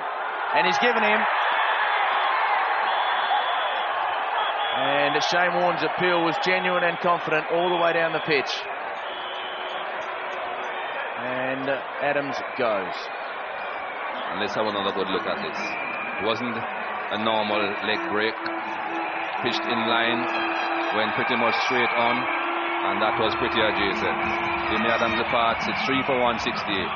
S2: and he's given him. And Shane Warne's appeal was genuine and confident all the way down the pitch. And Adams goes.
S3: And let's have another good look at this. It wasn't a normal leg break. Pitched in line, went pretty much straight on. And that was pretty adjacent. Jimmy Adams departs. It's 3 for 168.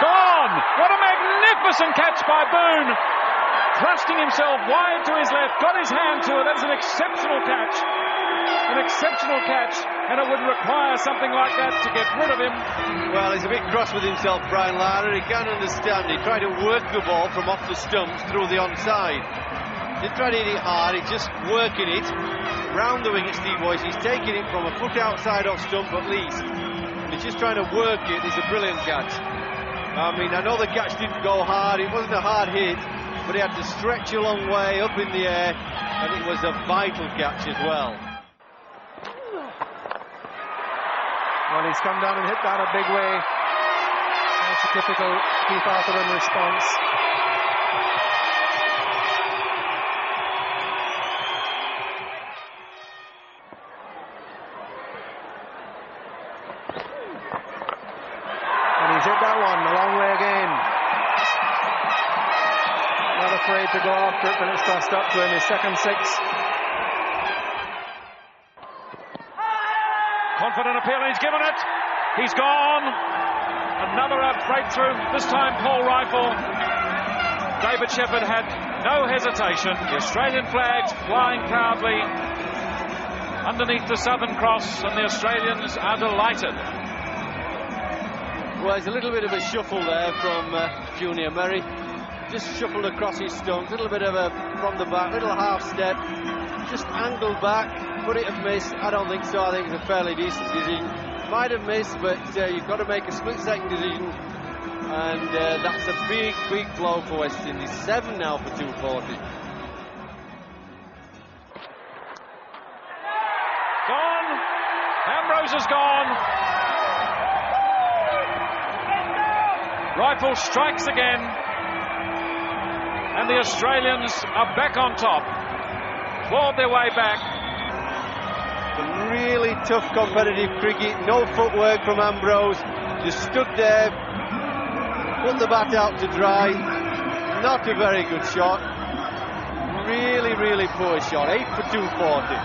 S1: Gone! What a magnificent catch by Boone! Thrusting himself wide to his left, got his hand to it. That's an exceptional catch. An exceptional catch, and it would require something like that to get rid of him.
S5: Well, he's a bit cross with himself, Brian Lara. He can't understand. He tried to work the ball from off the stumps through the onside. He didn't try to hit it hard, he's just working it round the wing at Steve Boyce. He's taking it from a foot outside off stump at least. He's just trying to work it. It's a brilliant catch. I mean, I know the catch didn't go hard. It wasn't a hard hit, but he had to stretch a long way up in the air, and it was a vital catch as well.
S4: Well, he's come down and hit that a big way. That's a typical Keith Arthur response. And he's hit that one a long way again. Not afraid to go after it when it's tossed up to him. His second 6.
S1: Confident appeal, he's given it. He's gone. Another breakthrough, this time pole rifle. David Shepherd had no hesitation. The Australian flags flying proudly underneath the Southern Cross, and the Australians are delighted.
S5: Well, there's a little bit of a shuffle there from Junior Murray. Just shuffled across his stumps, a little bit of a from the back, little half step, just angled back. Could it have missed? I don't think so. I think it's a fairly decent decision. Might have missed, but you've got to make a split-second decision. And that's a big, big blow for West Indies. 7 now for 240.
S1: Gone. Ambrose is gone. Rifle strikes again. And the Australians are back on top. Clawed their way back.
S5: Really tough competitive cricket, no footwork from Ambrose, just stood there, put the bat out to dry. Not a very good shot, really, really poor shot. 8 for 240.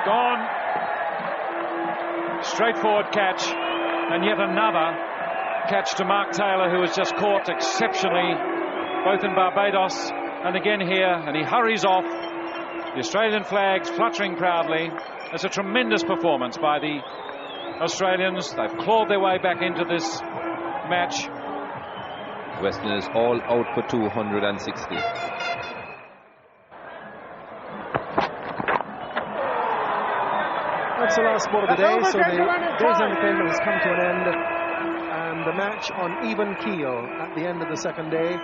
S1: Gone. Straightforward catch, and yet another catch to Mark Taylor, who was just caught exceptionally both in Barbados and again here, and he hurries off. The Australian flags fluttering proudly. It's a tremendous performance by the Australians. They've clawed their way back into this match.
S3: West Indies all out for 260.
S4: That's the last ball of the day, so the day's entertainment has come to an end, and the match on even keel at the end of the second day.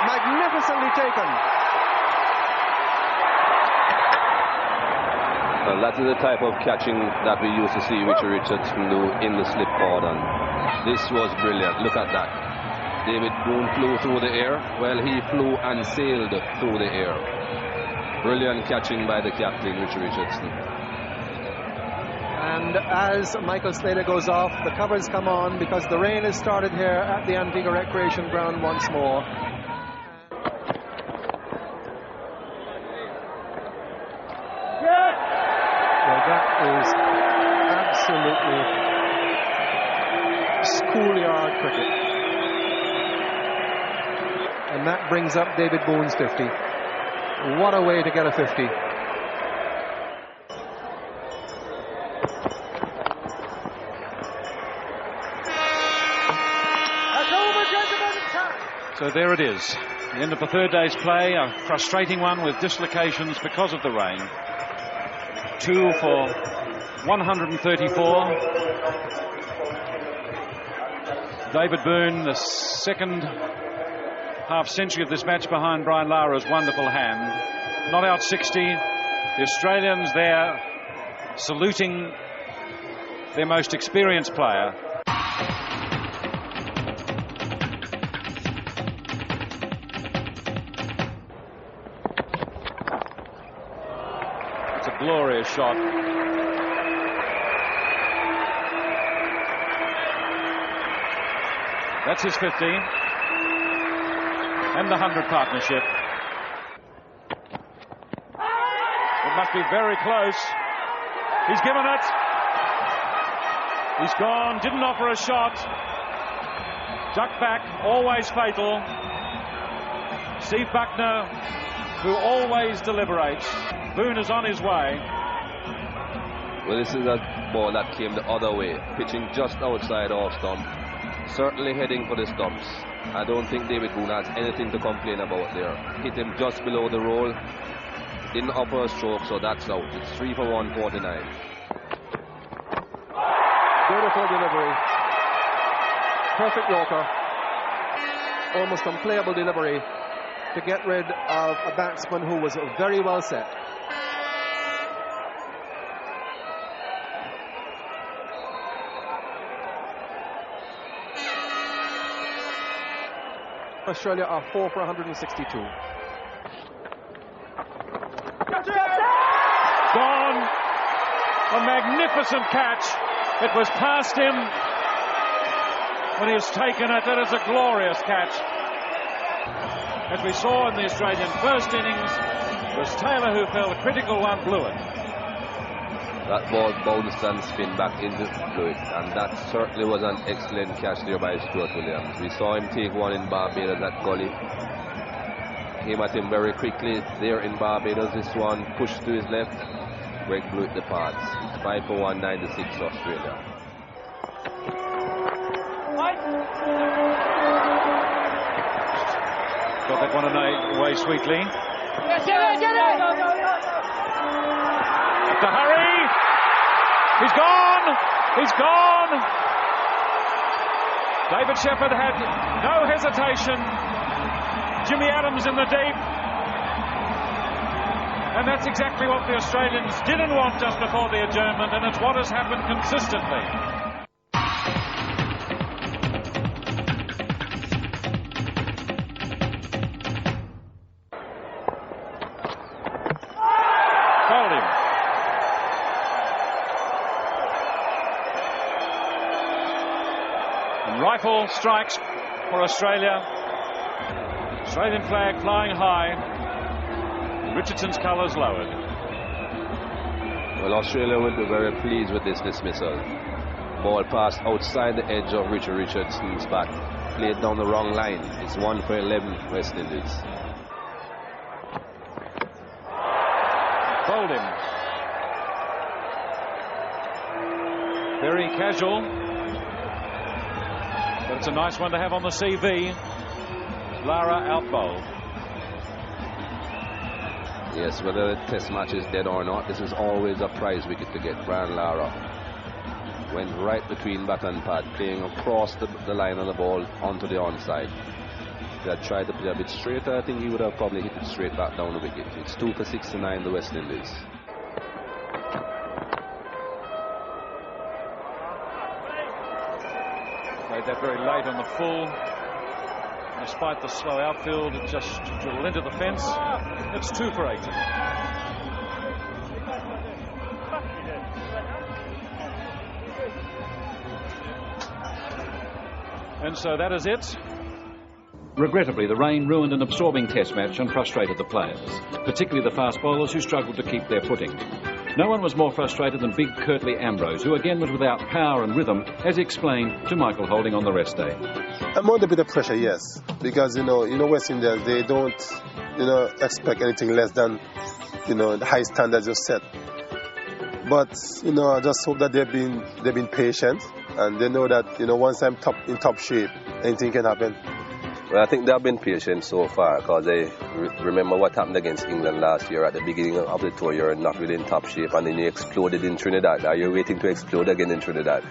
S4: Magnificently taken.
S3: Well, that is the type of catching that we used to see Richie Richardson do in the slip cordon. This was brilliant. Look at that. David Boone flew through the air. Well, he flew and sailed through the air. Brilliant catching by the captain, Richie Richardson.
S4: And as Michael Slater goes off, the covers come on because the rain has started here at the Antigua Recreation Ground once more. Well, that is absolutely schoolyard cricket. And that brings up David Boone's 50. What a way to get a 50.
S1: So there it is, the end of the third day's play, a frustrating one with dislocations because of the rain. 2 for 134. David Boone, the second half century of this match behind Brian Lara's wonderful hand. Not out 60. The Australians there saluting their most experienced player. glorious shot. That's his 50. And the 100 partnership. It must be very close. He's given it. He's gone. Didn't offer a shot. Ducked back. Always fatal. Steve Buckner, who always deliberates. Boone is on his way.
S3: Well, this is a ball that came the other way, pitching just outside off stump. Certainly heading for the stumps. I don't think David Boone has anything to complain about there. Hit him just below the roll. Didn't offer a stroke, so that's out. It's 3 for 149.
S4: Beautiful delivery. Perfect Yorker. Almost unplayable delivery to get rid of a batsman who was very well set. Australia are 4 for 162.
S1: Gone. A magnificent catch. It was past him when he has taken it. That is a glorious catch. As we saw in the Australian first innings, it was Taylor who fell. The critical one blew it.
S3: That ball bounced and spin back into fluid, and that certainly was an excellent catch there by Stuart Williams. We saw him take one in Barbados at Gully. Came at him very quickly there in Barbados. This one pushed to his left. Greg blew it the pads. It's 5 for 196 Australia.
S1: Got that one away sweetly. To hurry. He's gone. He's gone. David Shepherd had no hesitation. Jimmy Adams in the deep. And that's exactly what the Australians didn't want just before the adjournment, and it's what has happened consistently. Fouled him. And rifle strikes for Australia. Australian flag flying high. Richardson's colours lowered.
S3: Well, Australia will be very pleased with this dismissal. Ball passed outside the edge of Richard Richardson's bat. Played down the wrong line. It's 1 for 11 West Indies.
S1: Bowled him. Very casual. But it's a nice one to have on the CV. Lara out-bowled.
S3: Yes, whether the test match is dead or not, this is always a prize wicket to get. Brian Lara went right between bat and pad, playing across the line of the ball onto the onside. If he had tried to play a bit straighter, I think he would have probably hit it straight back down the wicket. It's 2 for 69, the West Indies.
S1: Played that very late on the full. Despite the slow outfield, it just dribbled into the fence. It's 2 for 80. And so that is it.
S10: Regrettably, the rain ruined an absorbing test match and frustrated the players, particularly the fast bowlers who struggled to keep their footing. No one was more frustrated than big Curtly Ambrose, who again was without power and rhythm, as he explained to Michael Holding on the rest day.
S12: I'm under a bit of pressure, yes, because you know West Indies, they don't expect anything less than the high standards you've set. But I just hope that they've been patient, and they know that once I'm in top shape, anything can happen.
S3: Well, I think they have been patient so far, because they remember what happened against England last year. At the beginning of the tour, you're not really in top shape, and then you exploded in Trinidad. Are you waiting to explode again in Trinidad?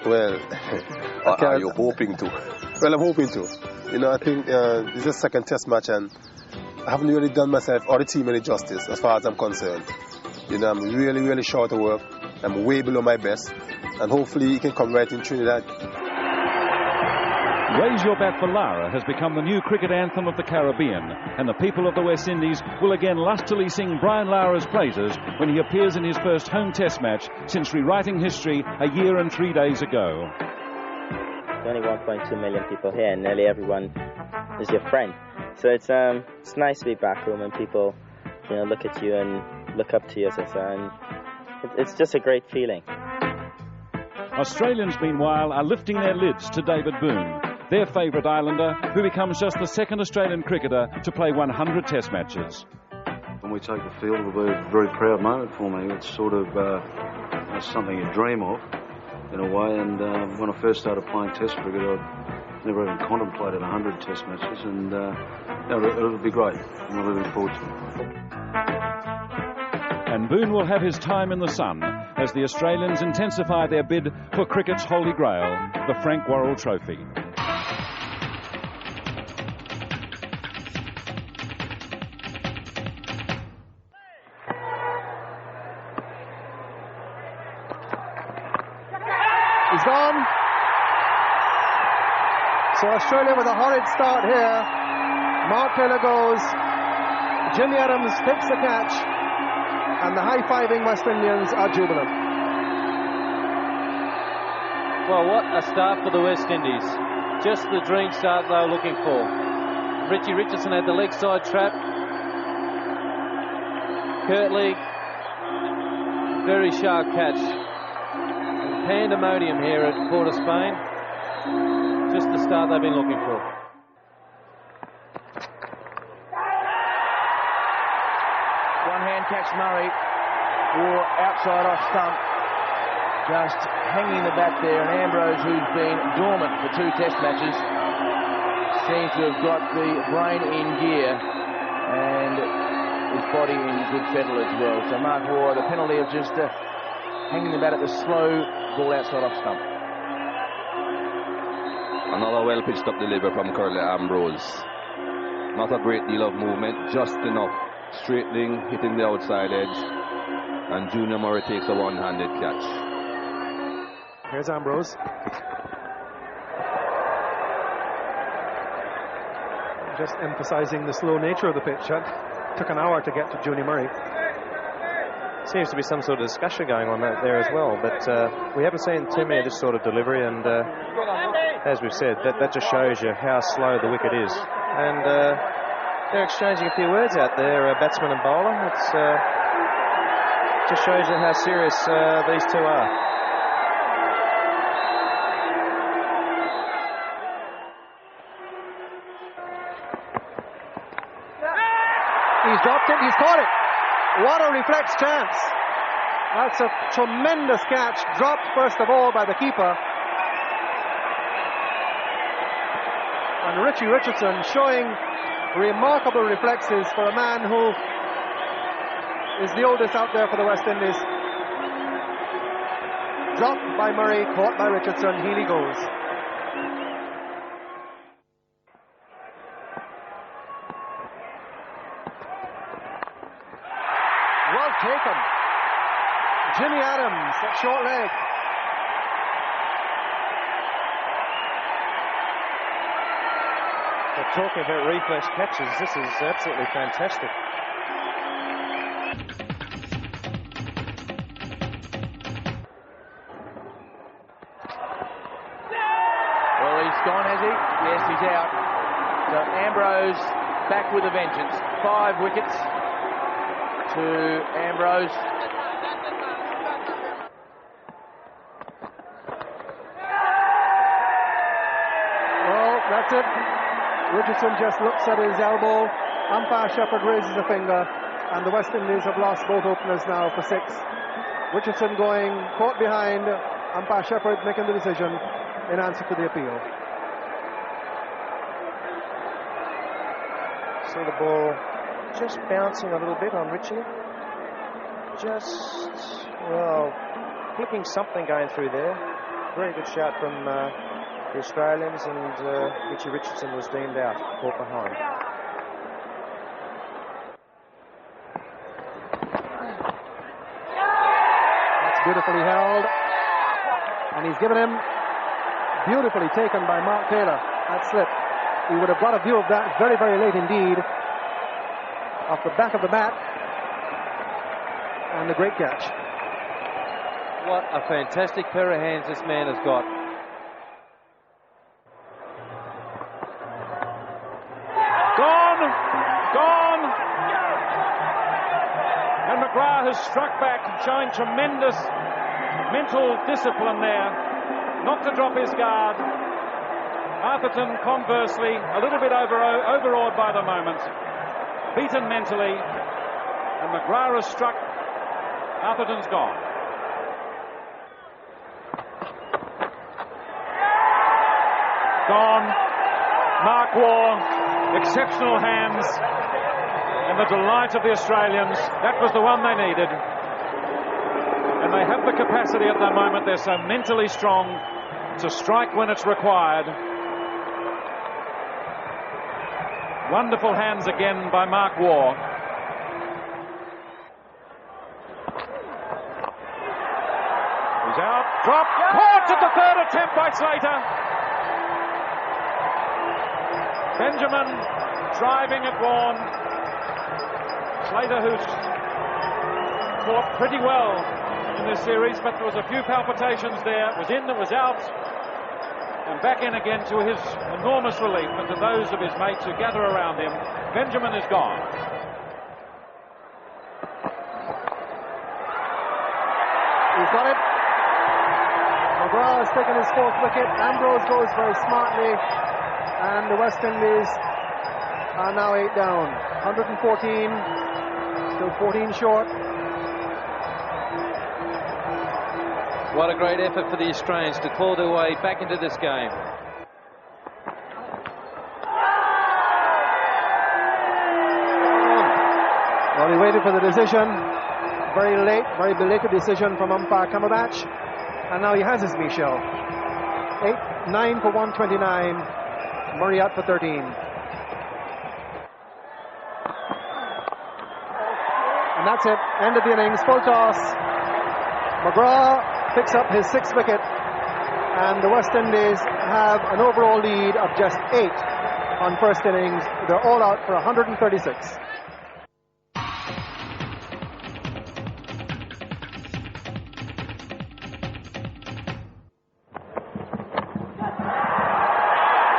S12: Well,
S3: are you hoping to?
S12: Well, I'm hoping to. I think this is a second test match, and I haven't really done myself or the team any justice as far as I'm concerned. I'm really, really short of work. I'm way below my best, and hopefully it can come right in Trinidad.
S10: Raise Your Bat for Lara has become the new cricket anthem of the Caribbean, and the people of the West Indies will again lustily sing Brian Lara's praises when he appears in his first home test match since rewriting history a year and 3 days ago.
S7: Only 1.2 million people here, and nearly everyone is your friend. So it's nice to be back home and people, look at you and look up to you, and it's just a great feeling.
S10: Australians, meanwhile, are lifting their lids to David Boone, their favourite islander, who becomes just the second Australian cricketer to play 100 test matches.
S13: When we take the field, it'll be a very proud moment for me. It's sort of something you dream of, in a way, and when I first started playing test cricket, I never even contemplated 100 test matches, and it'll be great. I'm looking forward to it.
S10: And Boone will have his time in the sun as the Australians intensify their bid for cricket's holy grail, the Frank Worrell Trophy.
S4: He's gone. So Australia with a horrid start here. Mark Taylor goes. Jimmy Adams takes the catch. And the high-fiving West Indians are jubilant.
S5: Well, what a start for the West Indies. Just the dream start they were looking for. Richie Richardson had the leg side trap. Kirtley, very sharp catch. And pandemonium here at Port of Spain. Just the start they've been looking for.
S2: One-hand catch Murray, or outside off stump, just hanging the bat there, and Ambrose, who's been dormant for 2 test matches, seems to have got the brain in gear and his body in good fettle as well. So Mark Waugh, the penalty of just hanging the bat at the slow ball outside off stump.
S3: Another well pitched up delivery from Curly Ambrose. Not a great deal of movement, just enough. Straightening, hitting the outside edge, and Junior Murray takes a one-handed catch.
S4: Here's Ambrose. Just emphasizing the slow nature of the pitch. It took an hour to get to Junior Murray.
S14: Seems to be some sort of discussion going on there as well, but we haven't seen too many of this sort of delivery, and as we've said, that just shows you how slow the wicket is. And they're exchanging a few words out there, batsman and bowler. It's just shows you how serious these two are.
S4: He's dropped it, he's caught it. What a reflex chance. That's a tremendous catch, dropped first of all by the keeper. And Richie Richardson showing remarkable reflexes for a man who is the oldest out there for the West Indies. Dropped by Murray, caught by Richardson, Healy goes. Well taken. Jimmy Adams, that short leg.
S14: But talking about reflex catches, this is absolutely fantastic.
S2: Well, he's gone, has he? Yes, he's out. So Ambrose back with a vengeance. 5 wickets to Ambrose.
S4: Well, that's it. Richardson just looks at his elbow. Umpire Shepherd raises a finger, and the West Indies have lost both openers now for 6. Richardson going caught behind. Umpire Shepherd making the decision in answer to the appeal.
S14: See the ball just bouncing a little bit on Richie. Just, well, flicking something going through there. Very good shot from the Australians, and Richie Richardson was deemed out, caught behind.
S4: That's beautifully held, and he's given him, beautifully taken by Mark Taylor. that slip. We would have got a view of that very, very late indeed. Off the back of the bat. And the great catch.
S14: What a fantastic pair of hands this man has got.
S10: Gone! And McGrath has struck back, showing tremendous mental discipline there, not to drop his guard. Arthurton, conversely, a little bit overawed by the moment, beaten mentally, and McGrath has struck. Arthurton's gone. Gone. Mark Waugh, exceptional hands, and the delight of the Australians. That was the one they needed. And they have the capacity at the moment. They're so mentally strong to strike when it's required. Wonderful hands again by Mark Waugh. He's out, dropped, caught at the third attempt by Slater. Benjamin driving at Vaughan. Slater, who's fought pretty well in this series, but there was a few palpitations there. It was in, it was out, and back in again to his enormous relief, and to those of his mates who gather around him. Benjamin is gone.
S4: He's got it. McGrath has taken his fourth wicket. Ambrose goes very smartly, and the West Indies are now 8 down. 114, still 14 short.
S14: What a great effort for the Australians to claw their way back into this game.
S4: Well, he waited for the decision. Very late, very belated decision from umpire Cumberbatch. And now he has his Michel. 9 for 129. Murray out for 13. And that's it. End of the innings. Full toss. McGrath picks up his 6th wicket. And the West Indies have an overall lead of just 8 on first innings. They're all out for 136.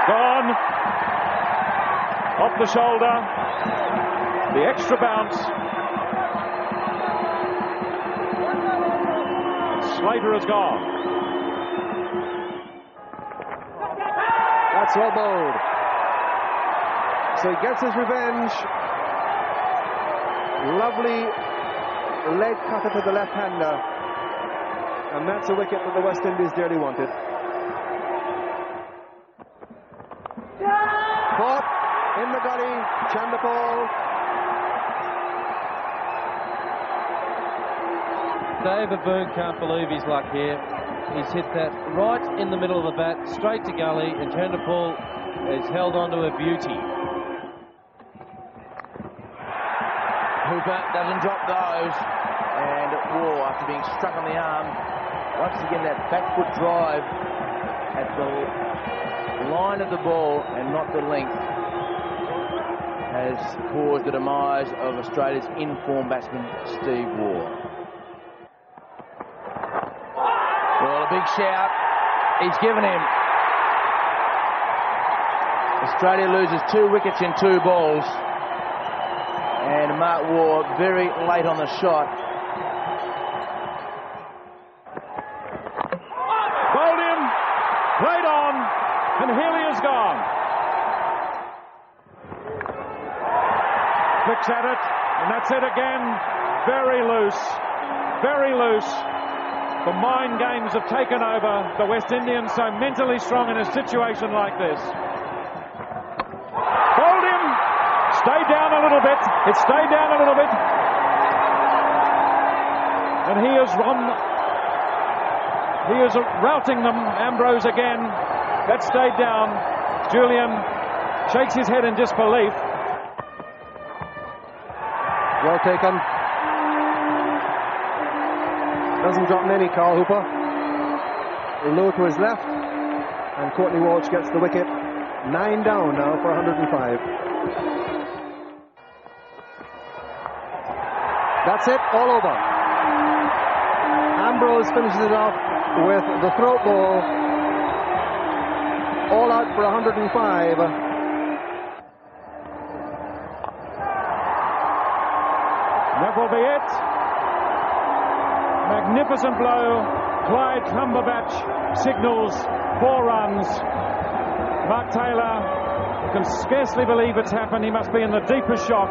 S10: Gone. Off the shoulder. The extra bounce. Slater is gone.
S4: That's well bowled. So he gets his revenge. Lovely leg cutter to the left-hander. And that's a wicket that the West Indies dearly wanted. Caught in the gully. Chandapal.
S14: David Byrne can't believe his luck here. He's hit that right in the middle of the bat, straight to gully, and Chandapal has held on to a beauty.
S2: Hooper doesn't drop those, and Waugh, after being struck on the arm, once again that back foot drive at the line of the ball and not the length has caused the demise of Australia's in-form batsman Steve Waugh. Well, a big shout he's given him. Australia loses 2 wickets in 2 balls. And Mark Waugh very late on the shot.
S10: Bowled him, played on, and Healy is gone. Flicks at it, and that's it again. Very loose, very loose. The mind games have taken over. The West Indians so mentally strong in a situation like this. Bowled him. Stayed down a little bit. It stayed down a little bit. And he is routing them. Ambrose again. That stayed down. Julian shakes his head in disbelief.
S4: Well taken. Doesn't drop many, Carl Hooper. Low to his left. And Courtney Walsh gets the wicket. 9 down now for 105. That's it, all over. Ambrose finishes it off with the throat ball. All out for 105.
S15: That will be it. Magnificent blow. Clyde Cumberbatch signals 4 runs. Mark Taylor can scarcely believe it's happened. He must be in the deepest shock.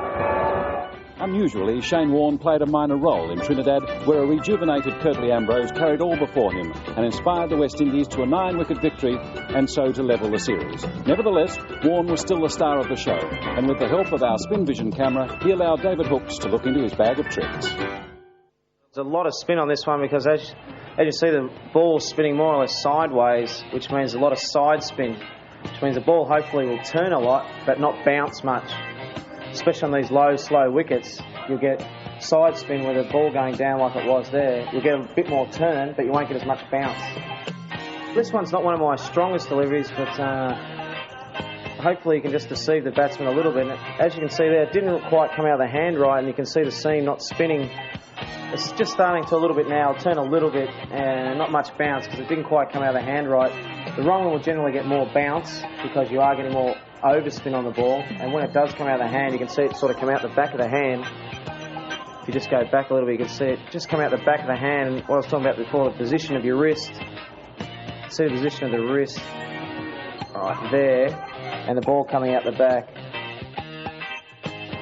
S10: Unusually, Shane Warne played a minor role in Trinidad, where a rejuvenated Curtly Ambrose carried all before him and inspired the West Indies to a 9-wicket victory and so to level the series. Nevertheless, Warne was still the star of the show, and with the help of our spin vision camera, he allowed David Hooks to look into his bag of tricks.
S6: There's a lot of spin on this one because as you see, the ball's spinning more or less sideways, which means a lot of side spin, which means the ball hopefully will turn a lot but not bounce much. Especially on these low, slow wickets, you'll get side spin with the ball going down like it was there. You'll get a bit more turn, but you won't get as much bounce. This one's not one of my strongest deliveries, but hopefully you can just deceive the batsman a little bit. And as you can see there, it didn't quite come out of the hand right, and you can see the seam not spinning. It's just starting to a little bit now, turn a little bit, and not much bounce because it didn't quite come out of the hand right. The wrong one will generally get more bounce because you are getting more overspin on the ball, and when it does come out of the hand, you can see it sort of come out the back of the hand. If you just go back a little bit, you can see it just come out the back of the hand. And what I was talking about before, the position of your wrist. See the position of the wrist right there, and the ball coming out the back.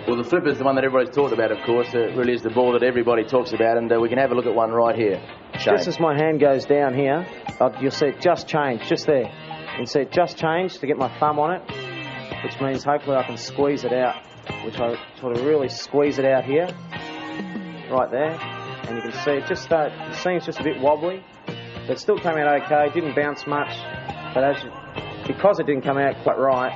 S2: Well, the flipper is the one that everybody's talked about, of course. It really is the ball that everybody talks about, and we can have a look at one right here. Shane.
S6: Just as my hand goes down here, you'll see it just change, just there. You can see it just change to get my thumb on it, which means hopefully I can squeeze it out, which I sort of really squeeze it out here, right there. And you can see it just it seems just a bit wobbly, but it still came out okay, didn't bounce much, but because it didn't come out quite right,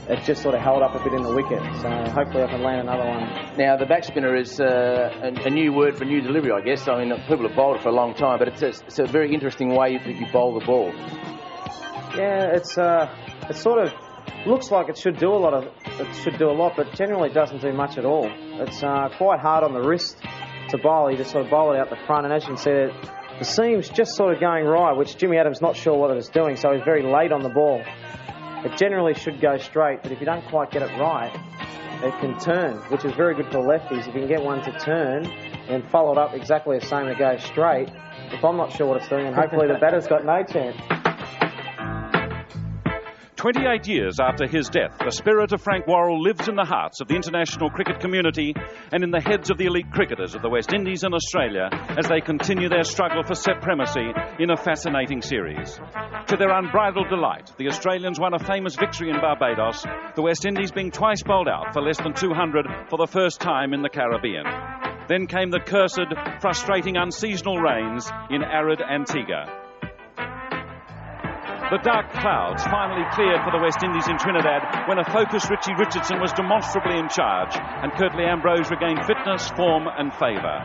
S6: it just sort of held up a bit in the wicket, so hopefully I can land another one.
S2: Now, the backspinner is a new word for new delivery, I guess. I mean, people have bowled it for a long time, but it's a very interesting way that you bowl the ball.
S6: Yeah, it sort of looks like it should do a lot, but generally doesn't do much at all. It's quite hard on the wrist to bowl. You just sort of bowl it out the front, and as you can see, the seam's just sort of going right, which Jimmy Adams not sure what it was doing, so he's very late on the ball. It generally should go straight, but if you don't quite get it right, it can turn, which is very good for lefties. If you can get one to turn and follow it up exactly the same to go straight, if I'm not sure what it's doing, and hopefully the batter's got no chance.
S1: 28 years after his death, the spirit of Frank Worrell lives in the hearts of the international cricket community and in the heads of the elite cricketers of the West Indies and Australia as they continue their struggle for supremacy in a fascinating series. To their unbridled delight, the Australians won a famous victory in Barbados, the West Indies being twice bowled out for less than 200 for the first time in the Caribbean. Then came the cursed, frustrating unseasonal rains in arid Antigua. The dark clouds finally cleared for the West Indies in Trinidad when a focused Richie Richardson was demonstrably in charge and Curtly Ambrose regained fitness, form and favour.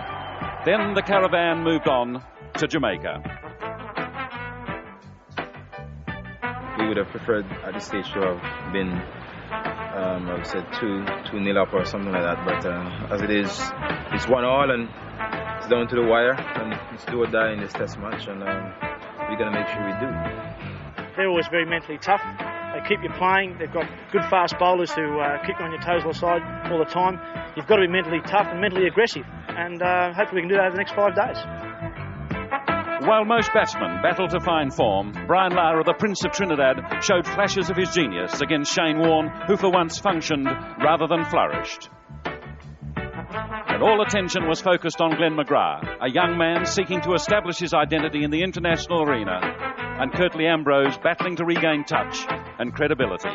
S1: Then the caravan moved on to Jamaica.
S8: We would have preferred at this stage to have been, I would say 2-0 up or something like that, but as it is, it's 1-1 and it's down to the wire, and it's do or die in this test match, and we're going to make sure we do.
S9: They're always very mentally tough. They keep you playing. They've got good fast bowlers who keep you on your toes all side all the time. You've got to be mentally tough and mentally aggressive, and hopefully we can do that over the next 5 days.
S1: While most batsmen battled to find form, Brian Lara, the Prince of Trinidad, showed flashes of his genius against Shane Warne, who for once functioned rather than flourished. And all attention was focused on Glenn McGrath, a young man seeking to establish his identity in the international arena, and Curtly Ambrose battling to regain touch and credibility.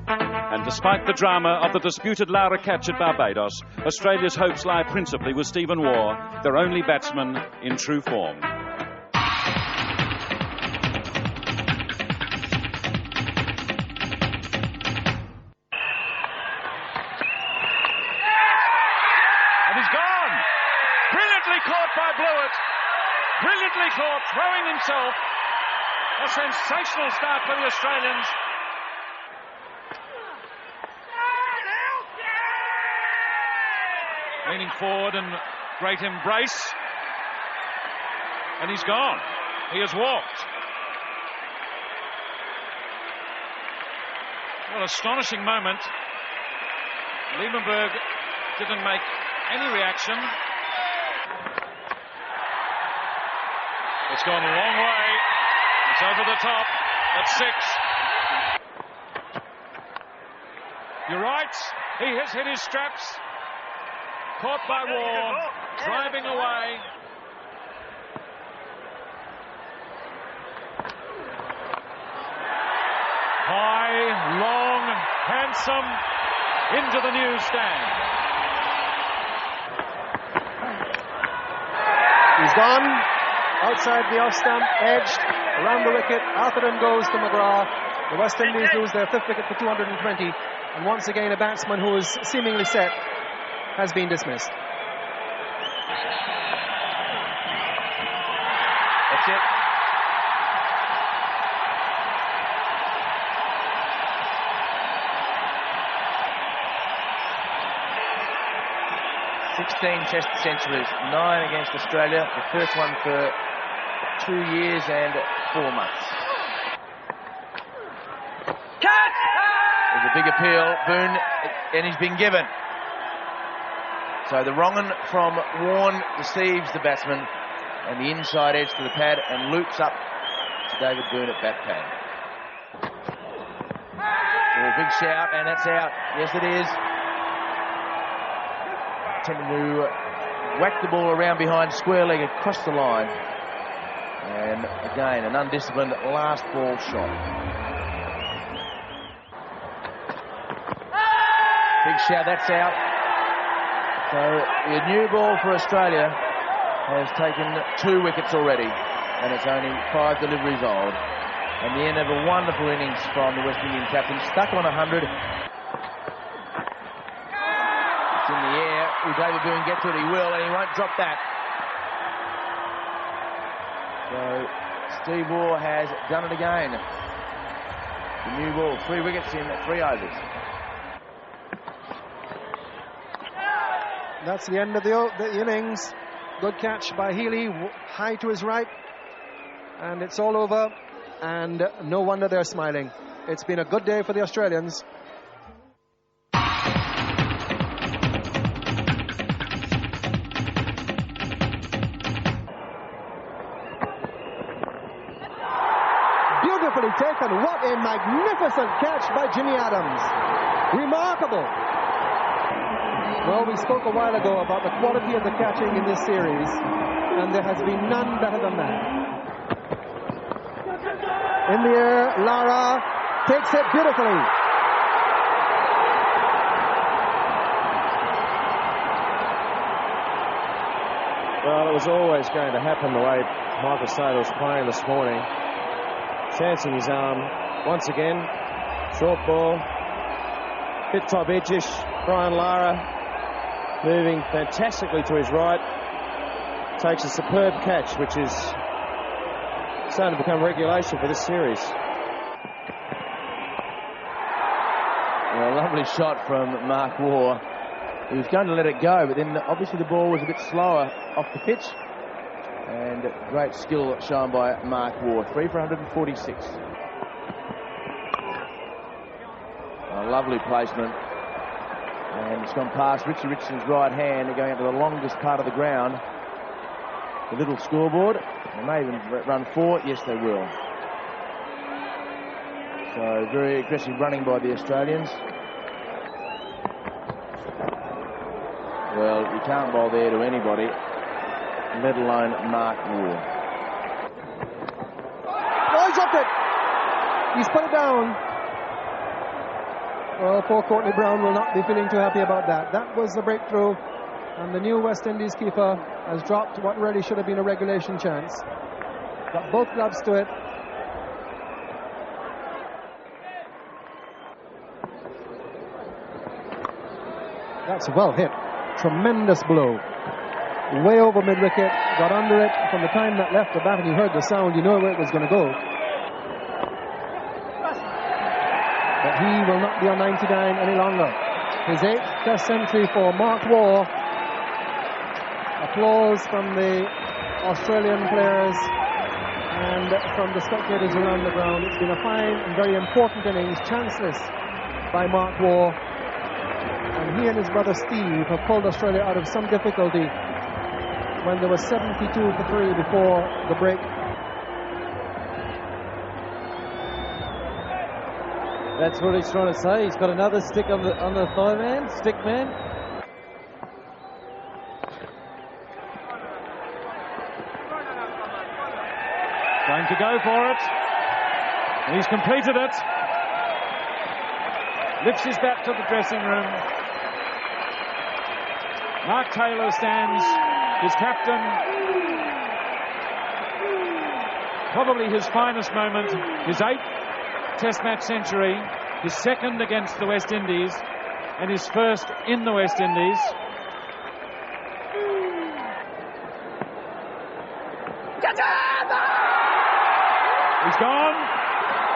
S1: And despite the drama of the disputed Lara catch at Barbados, Australia's hopes lie principally with Stephen Waugh, their only batsman in true form. And he's gone! Brilliantly caught by Blewett. Brilliantly caught, throwing himself. A sensational start for the Australians.
S10: Leaning forward and great embrace. And he's gone. He has walked. What an astonishing moment. Liebenberg didn't make any reaction. It's gone a long way. It's over the top. That's 6. You're right. He has hit his straps. Caught by Waugh. Driving away. High, long, handsome, into the new stand.
S4: He's gone. Outside the off stump, edged, around the wicket. Atherton goes to McGrath. The West Indies lose their 5th wicket for 220. And once again, a batsman who is seemingly set has been dismissed.
S2: That's it. Test centuries, 9 against Australia, the first one for 2 years and 4 months. There's a big appeal, Boone, and he's been given. So the wrong one from Warne deceives the batsman, and the inside edge to the pad and loops up to David Boone at bat pad. Oh, big shout, and that's out. Yes, it is. Tending to whack the ball around behind square leg across the line. And again, an undisciplined last ball shot. Big shout, that's out. So the new ball for Australia has taken 2 wickets already, and it's only 5 deliveries old. And the end of a wonderful innings from the West Indian captain, stuck on 100. It's in the air. Will David Boone get to it? He will, and he won't drop that. So Steve Waugh has done it again. The new ball, 3 wickets in 3 overs.
S4: That's the end of the innings. Good catch by Healy, high to his right. And it's all over. And no wonder they're smiling. It's been a good day for the Australians. Beautifully taken. What a magnificent catch by Jimmy Adams. Remarkable. Well, we spoke a while ago about the quality of the catching in this series, and there has been none better than that. In the air, Lara takes it beautifully.
S14: Well, it was always going to happen the way Michael Slater was playing this morning. Chancing his arm once again. Short ball. Hit top edgish. Brian Lara moving fantastically to his right. Takes a superb catch, which is starting to become regulation for this series.
S2: Well, a lovely shot from Mark Waugh. He was going to let it go, but then obviously the ball was a bit slower off the pitch. And great skill shown by Mark Waugh. 3 for 146. A lovely placement. And it's gone past Richie Richardson's right hand, going up to the longest part of the ground. The little scoreboard. They may even run 4. Yes, they will. So very aggressive running by the Australians. Well, you can't bowl there to anybody, let alone Mark Waugh.
S4: Oh, he dropped it. He's put it down. Well, poor Courtney Brown will not be feeling too happy about that. That was the breakthrough, and the new West Indies keeper has dropped what really should have been a regulation chance. Got both gloves to it. That's well hit. Tremendous blow. Way over mid-wicket. Got under it. From the time that left the bat and you heard the sound, you know where it was going to go. But he will not be on 99 any longer. His 8th Test century for Mark Waugh Applause from the Australian players and from the spectators around the ground. It's been a fine and very important innings, chanceless by Mark Waugh. And he and his brother Steve have pulled Australia out of some difficulty when there was 72-3 before the break.
S16: That's what he's trying to say. He's got another stick on the thigh man, stick man.
S15: Going to go for it. And he's completed it. Lifts his bat to the dressing room. Mark Taylor stands, his captain. Probably his finest moment, his 8th Test match century, his 2nd against the West Indies, and his 1st in the West Indies. He's gone.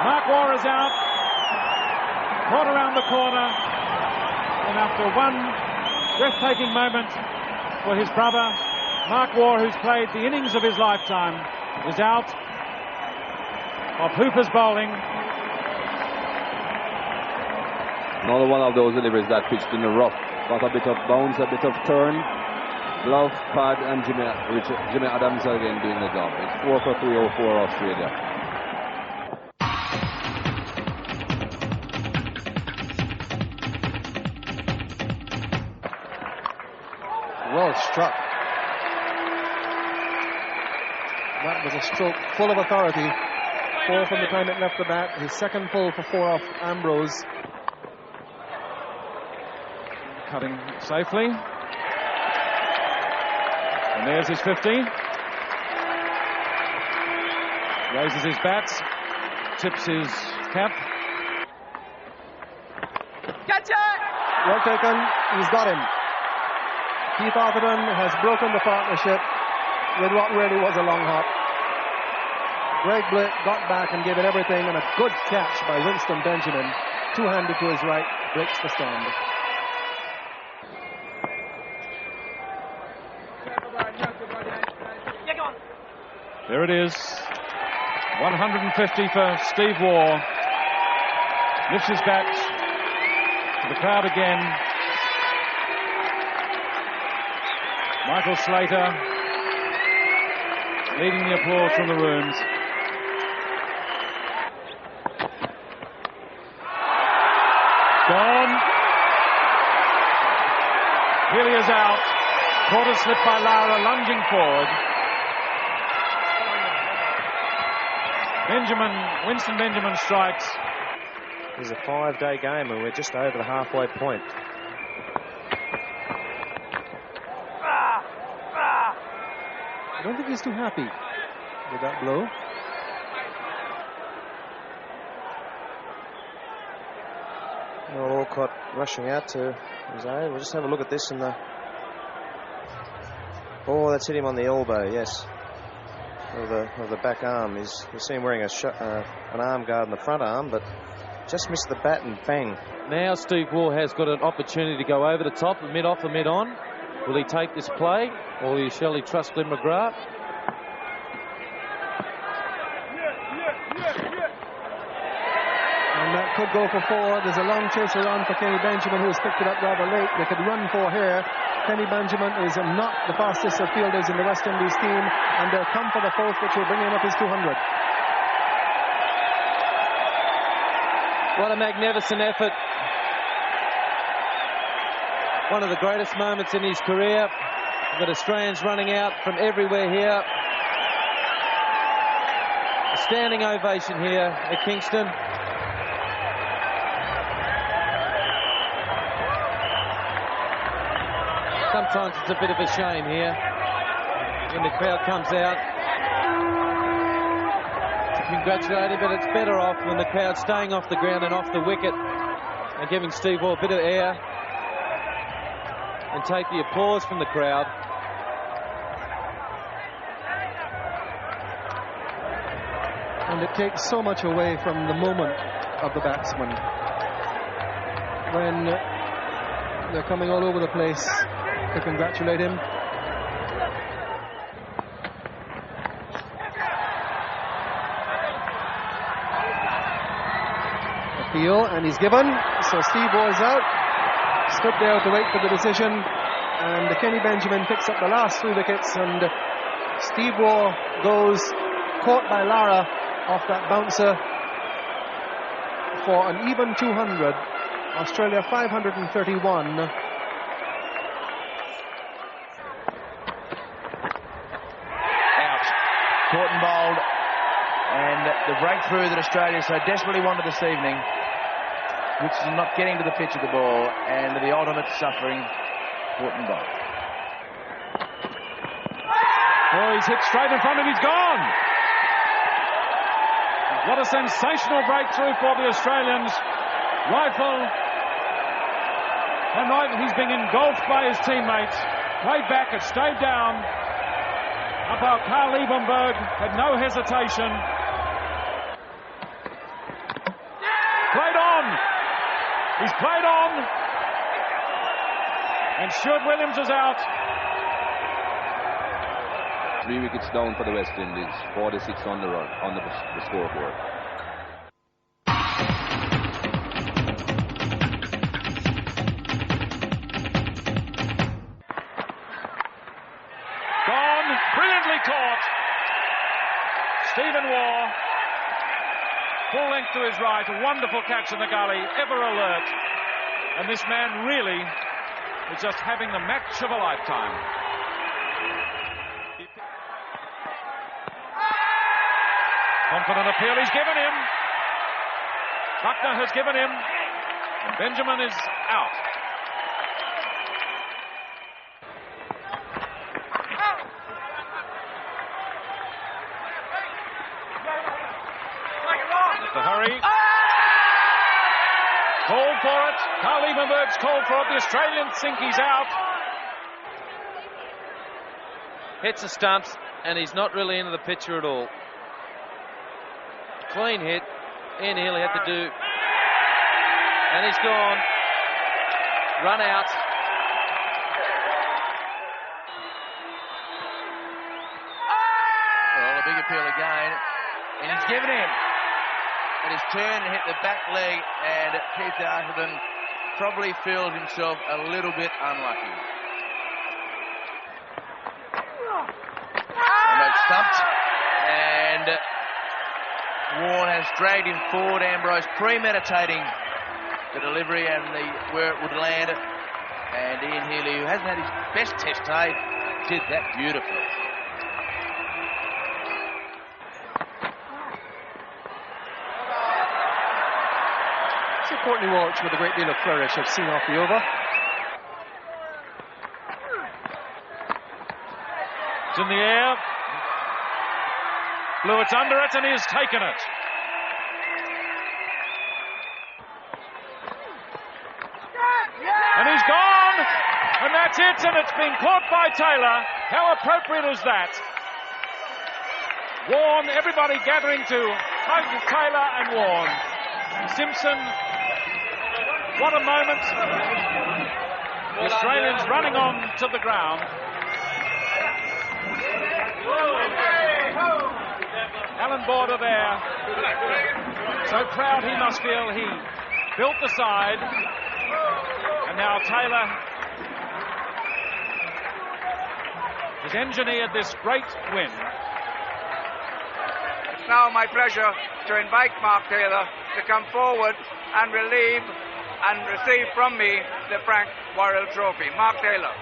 S15: Mark Waugh is out. Caught around the corner. And after one breathtaking moment for his brother, Mark Waugh, who's played the innings of his lifetime, is out of Hooper's bowling.
S3: Another one of those deliveries that pitched in the rough. Got a bit of bounce, a bit of turn. Glove, pad, and Jimmy Adams again doing the job. It's 4 for 304 Australia.
S4: Well struck. That was a stroke full of authority. 4 from the time it left the bat. His 2nd pull for 4 off Ambrose.
S15: Cutting safely. And there's his 50. Raises his bats. Tips his cap.
S4: Catch it! Well taken. He's got him. Keith Arthurton has broken the partnership with what really was a long hop. Greg Blitt got back and gave it everything, and a good catch by Winston Benjamin. Two-handed to his right, breaks the stand.
S15: There it is. 150 for Steve Waugh. Lifts his bat to the crowd again. Michael Slater leading the applause from the rooms. Gone. Healy is out. Caught a slip by Lara, lunging forward. Winston Benjamin strikes.
S14: It's a 5-day game and we're just over the halfway point.
S4: I don't think he's too happy with that blow.
S14: Well, Alcott rushing out to his aid. We'll just have a look at this in the... Oh, that's hit him on the elbow, yes. Of the back arm. You see him wearing an arm guard in the front arm, but just missed the bat and bang.
S16: Now Steve Waugh has got an opportunity to go over the top, the mid off, the mid on. Will he take this play, or shall he trust Glenn McGrath?
S4: And that could go for 4. There's a long chase around for Kenny Benjamin, who's picked it up rather late. They could run 4 here. Kenny Benjamin is not the fastest of fielders in the West Indies team, and they'll come for the 4th, which will bring him up his 200.
S16: What a magnificent effort. One of the greatest moments in his career. We've got Australians running out from everywhere here. A standing ovation here at Kingston. Sometimes it's a bit of a shame here when the crowd comes out to congratulate him, but it's better off when the crowd staying off the ground and off the wicket and giving Steve Waugh a bit of air and take the applause from the crowd.
S4: And it takes so much away from the moment of the batsman when they're coming all over the place to congratulate him. appeal, and he's given. So Steve Waugh is out. Stood there to wait for the decision, and Kenny Benjamin picks up the last 3 wickets, and Steve Waugh goes caught by Lara off that bouncer for an even 200. Australia 531.
S2: Out. Caught and bowled. And the breakthrough that Australia so desperately wanted this evening, which is not getting to the pitch of the ball, and the ultimate suffering, caught and bowled.
S15: Oh, he's hit straight in front of him. He's gone. What a sensational breakthrough for the Australians. Rifle. And right, he's being engulfed by his teammates. Played back, it stayed down. Umpire Carl Liebenberg had no hesitation. Played on. He's played on. And Stuart Williams is out.
S3: 3 wickets down for the West Indies. 46 on the run, on the scoreboard.
S15: Gone. Brilliantly caught. Stephen Waugh. Full length to his right. A wonderful catch in the gully. Ever alert. And this man really is just having the match of a lifetime. Confident appeal he's given him. Buckner has given him. And Benjamin is out. The hurry. Called for it. Carl Liebenberg's called for it. The Australian think he's out.
S16: Hits the stumps, and he's not really into the picture at all. Clean hit. Ian Healy had to do. And he's gone. Run out.
S2: Well, a big appeal again. And he's given him. And he's turned and hit the back leg, and Keith Arthurton probably feels himself a little bit unlucky. And they've stumped. And Warren has dragged him forward. Ambrose premeditating the delivery and where it would land. And Ian Healy, who hasn't had his best test day, did that beautifully.
S4: So Courtney Walsh with a great deal of flourish have seen off the over.
S15: It's in the air. Blewett's under it, and he has taken it. And he's gone, and that's it, and it's been caught by Taylor. How appropriate is that? Warren, everybody gathering to hug Taylor and Warren. Simpson, what a moment. The Australians running on to the ground. Alan Border there. So proud he must feel. He built the side. And now Taylor has engineered this great win.
S17: It's now my pleasure to invite Mark Taylor to come forward and relieve and receive from me the Frank Worrell Trophy. Mark Taylor.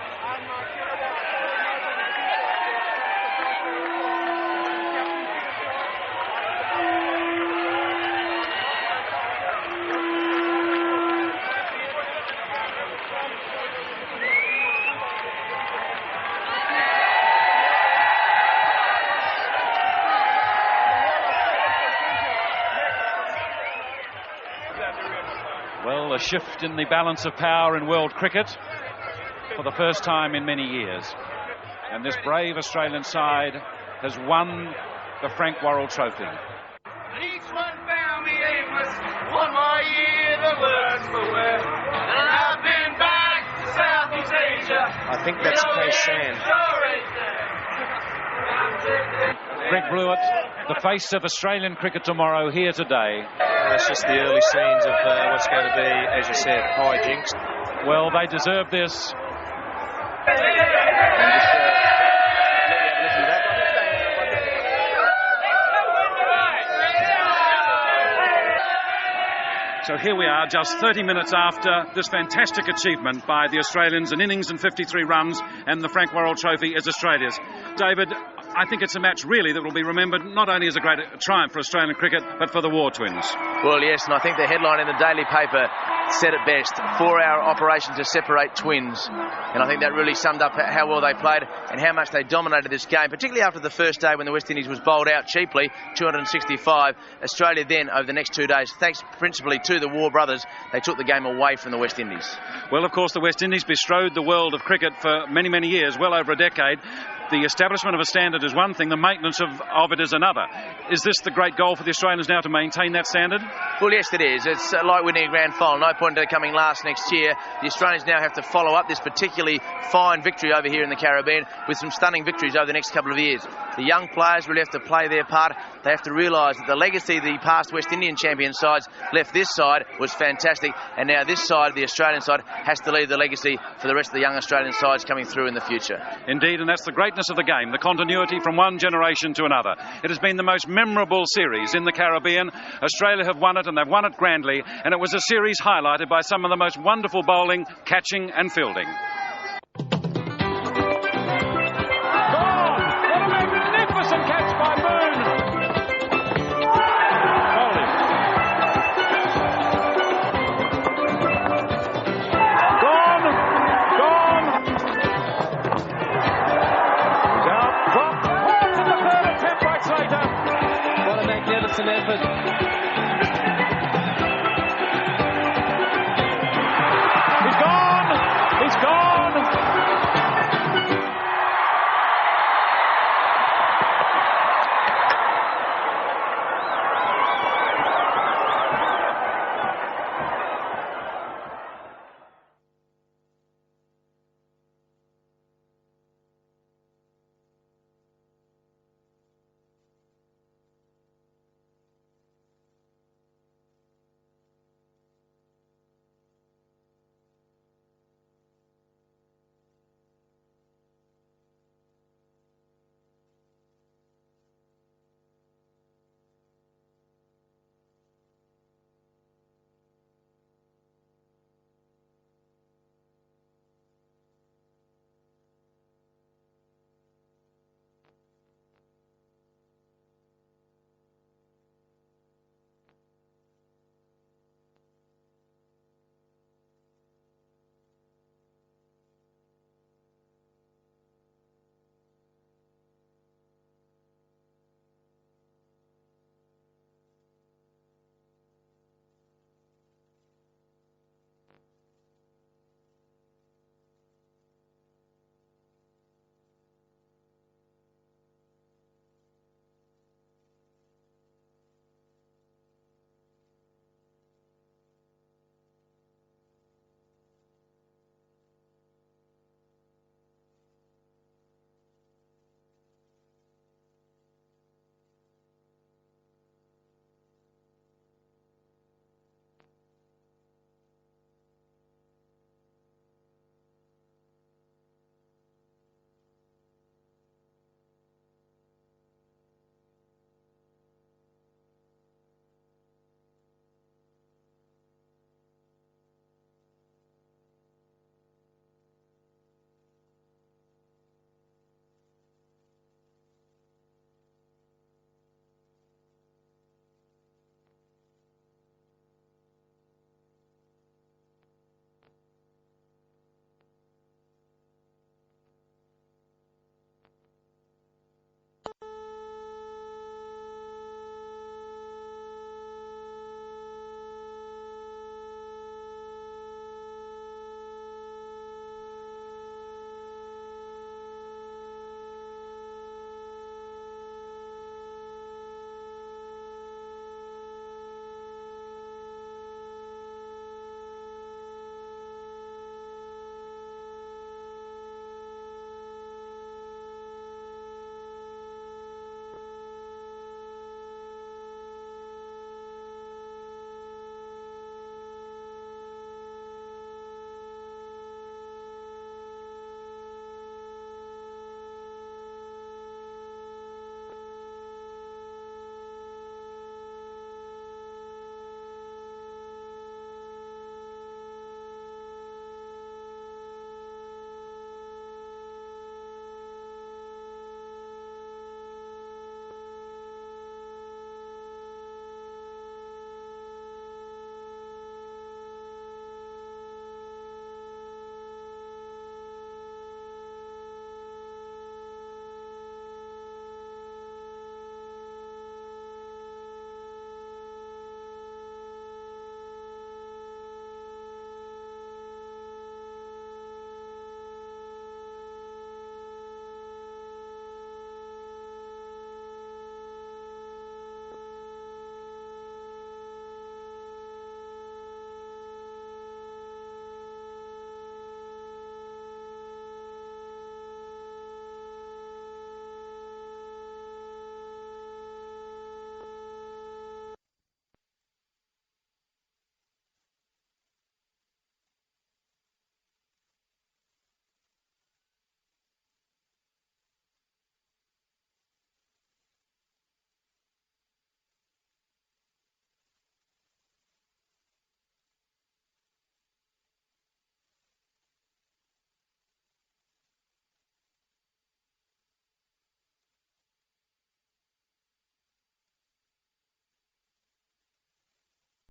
S1: Well, a shift in the balance of power in world cricket for the first time in many years. And this brave Australian side has won the Frank Worrell Trophy.
S18: And each one found me aimless, one more year the words for work. And I've been back to Southeast Asia.
S14: I think that's Kay Sand.
S10: Greg Blewett, the face of Australian cricket tomorrow, here today.
S14: That's just the early scenes of what's going to be, as you said, high jinks.
S10: Well, they deserve this. So here we are, just 30 minutes after this fantastic achievement by the Australians, an innings and 53 runs, and the Frank Worrell Trophy is Australia's. David, I think it's a match really that will be remembered not only as a great triumph for Australian cricket, but for the Waugh twins.
S2: Well, yes, and I think the headline in the Daily paper said it best. 4-hour operation to separate twins. And I think that really summed up how well they played and how much they dominated this game, particularly after the first day when the West Indies was bowled out cheaply, 265. Australia then, over the next 2 days, thanks principally to the Waugh brothers, they took the game away from the West Indies. Well, of course, the West Indies bestrode the world of cricket for many, many years, well over a decade. The establishment of a standard is one thing, the maintenance of it is another. Is this the great goal for the Australians now, to maintain that standard? Well, yes, it is. It's like winning a grand final. No point in coming last next year. The Australians now have to follow up this particularly fine victory over here in the Caribbean with some stunning victories over the next couple of years. The young players really have to play their part. They have to realise that the legacy the past West Indian champion sides left this side was fantastic, and now this side, the Australian side, has to leave the legacy for the rest of the young Australian sides coming through in the future. Indeed, and that's the greatness of the game, the continuity from one generation to another. It has been the most memorable series in the Caribbean. Australia have won it, and they've won it grandly, and it was a series highlighted by some of the most wonderful bowling, catching and fielding.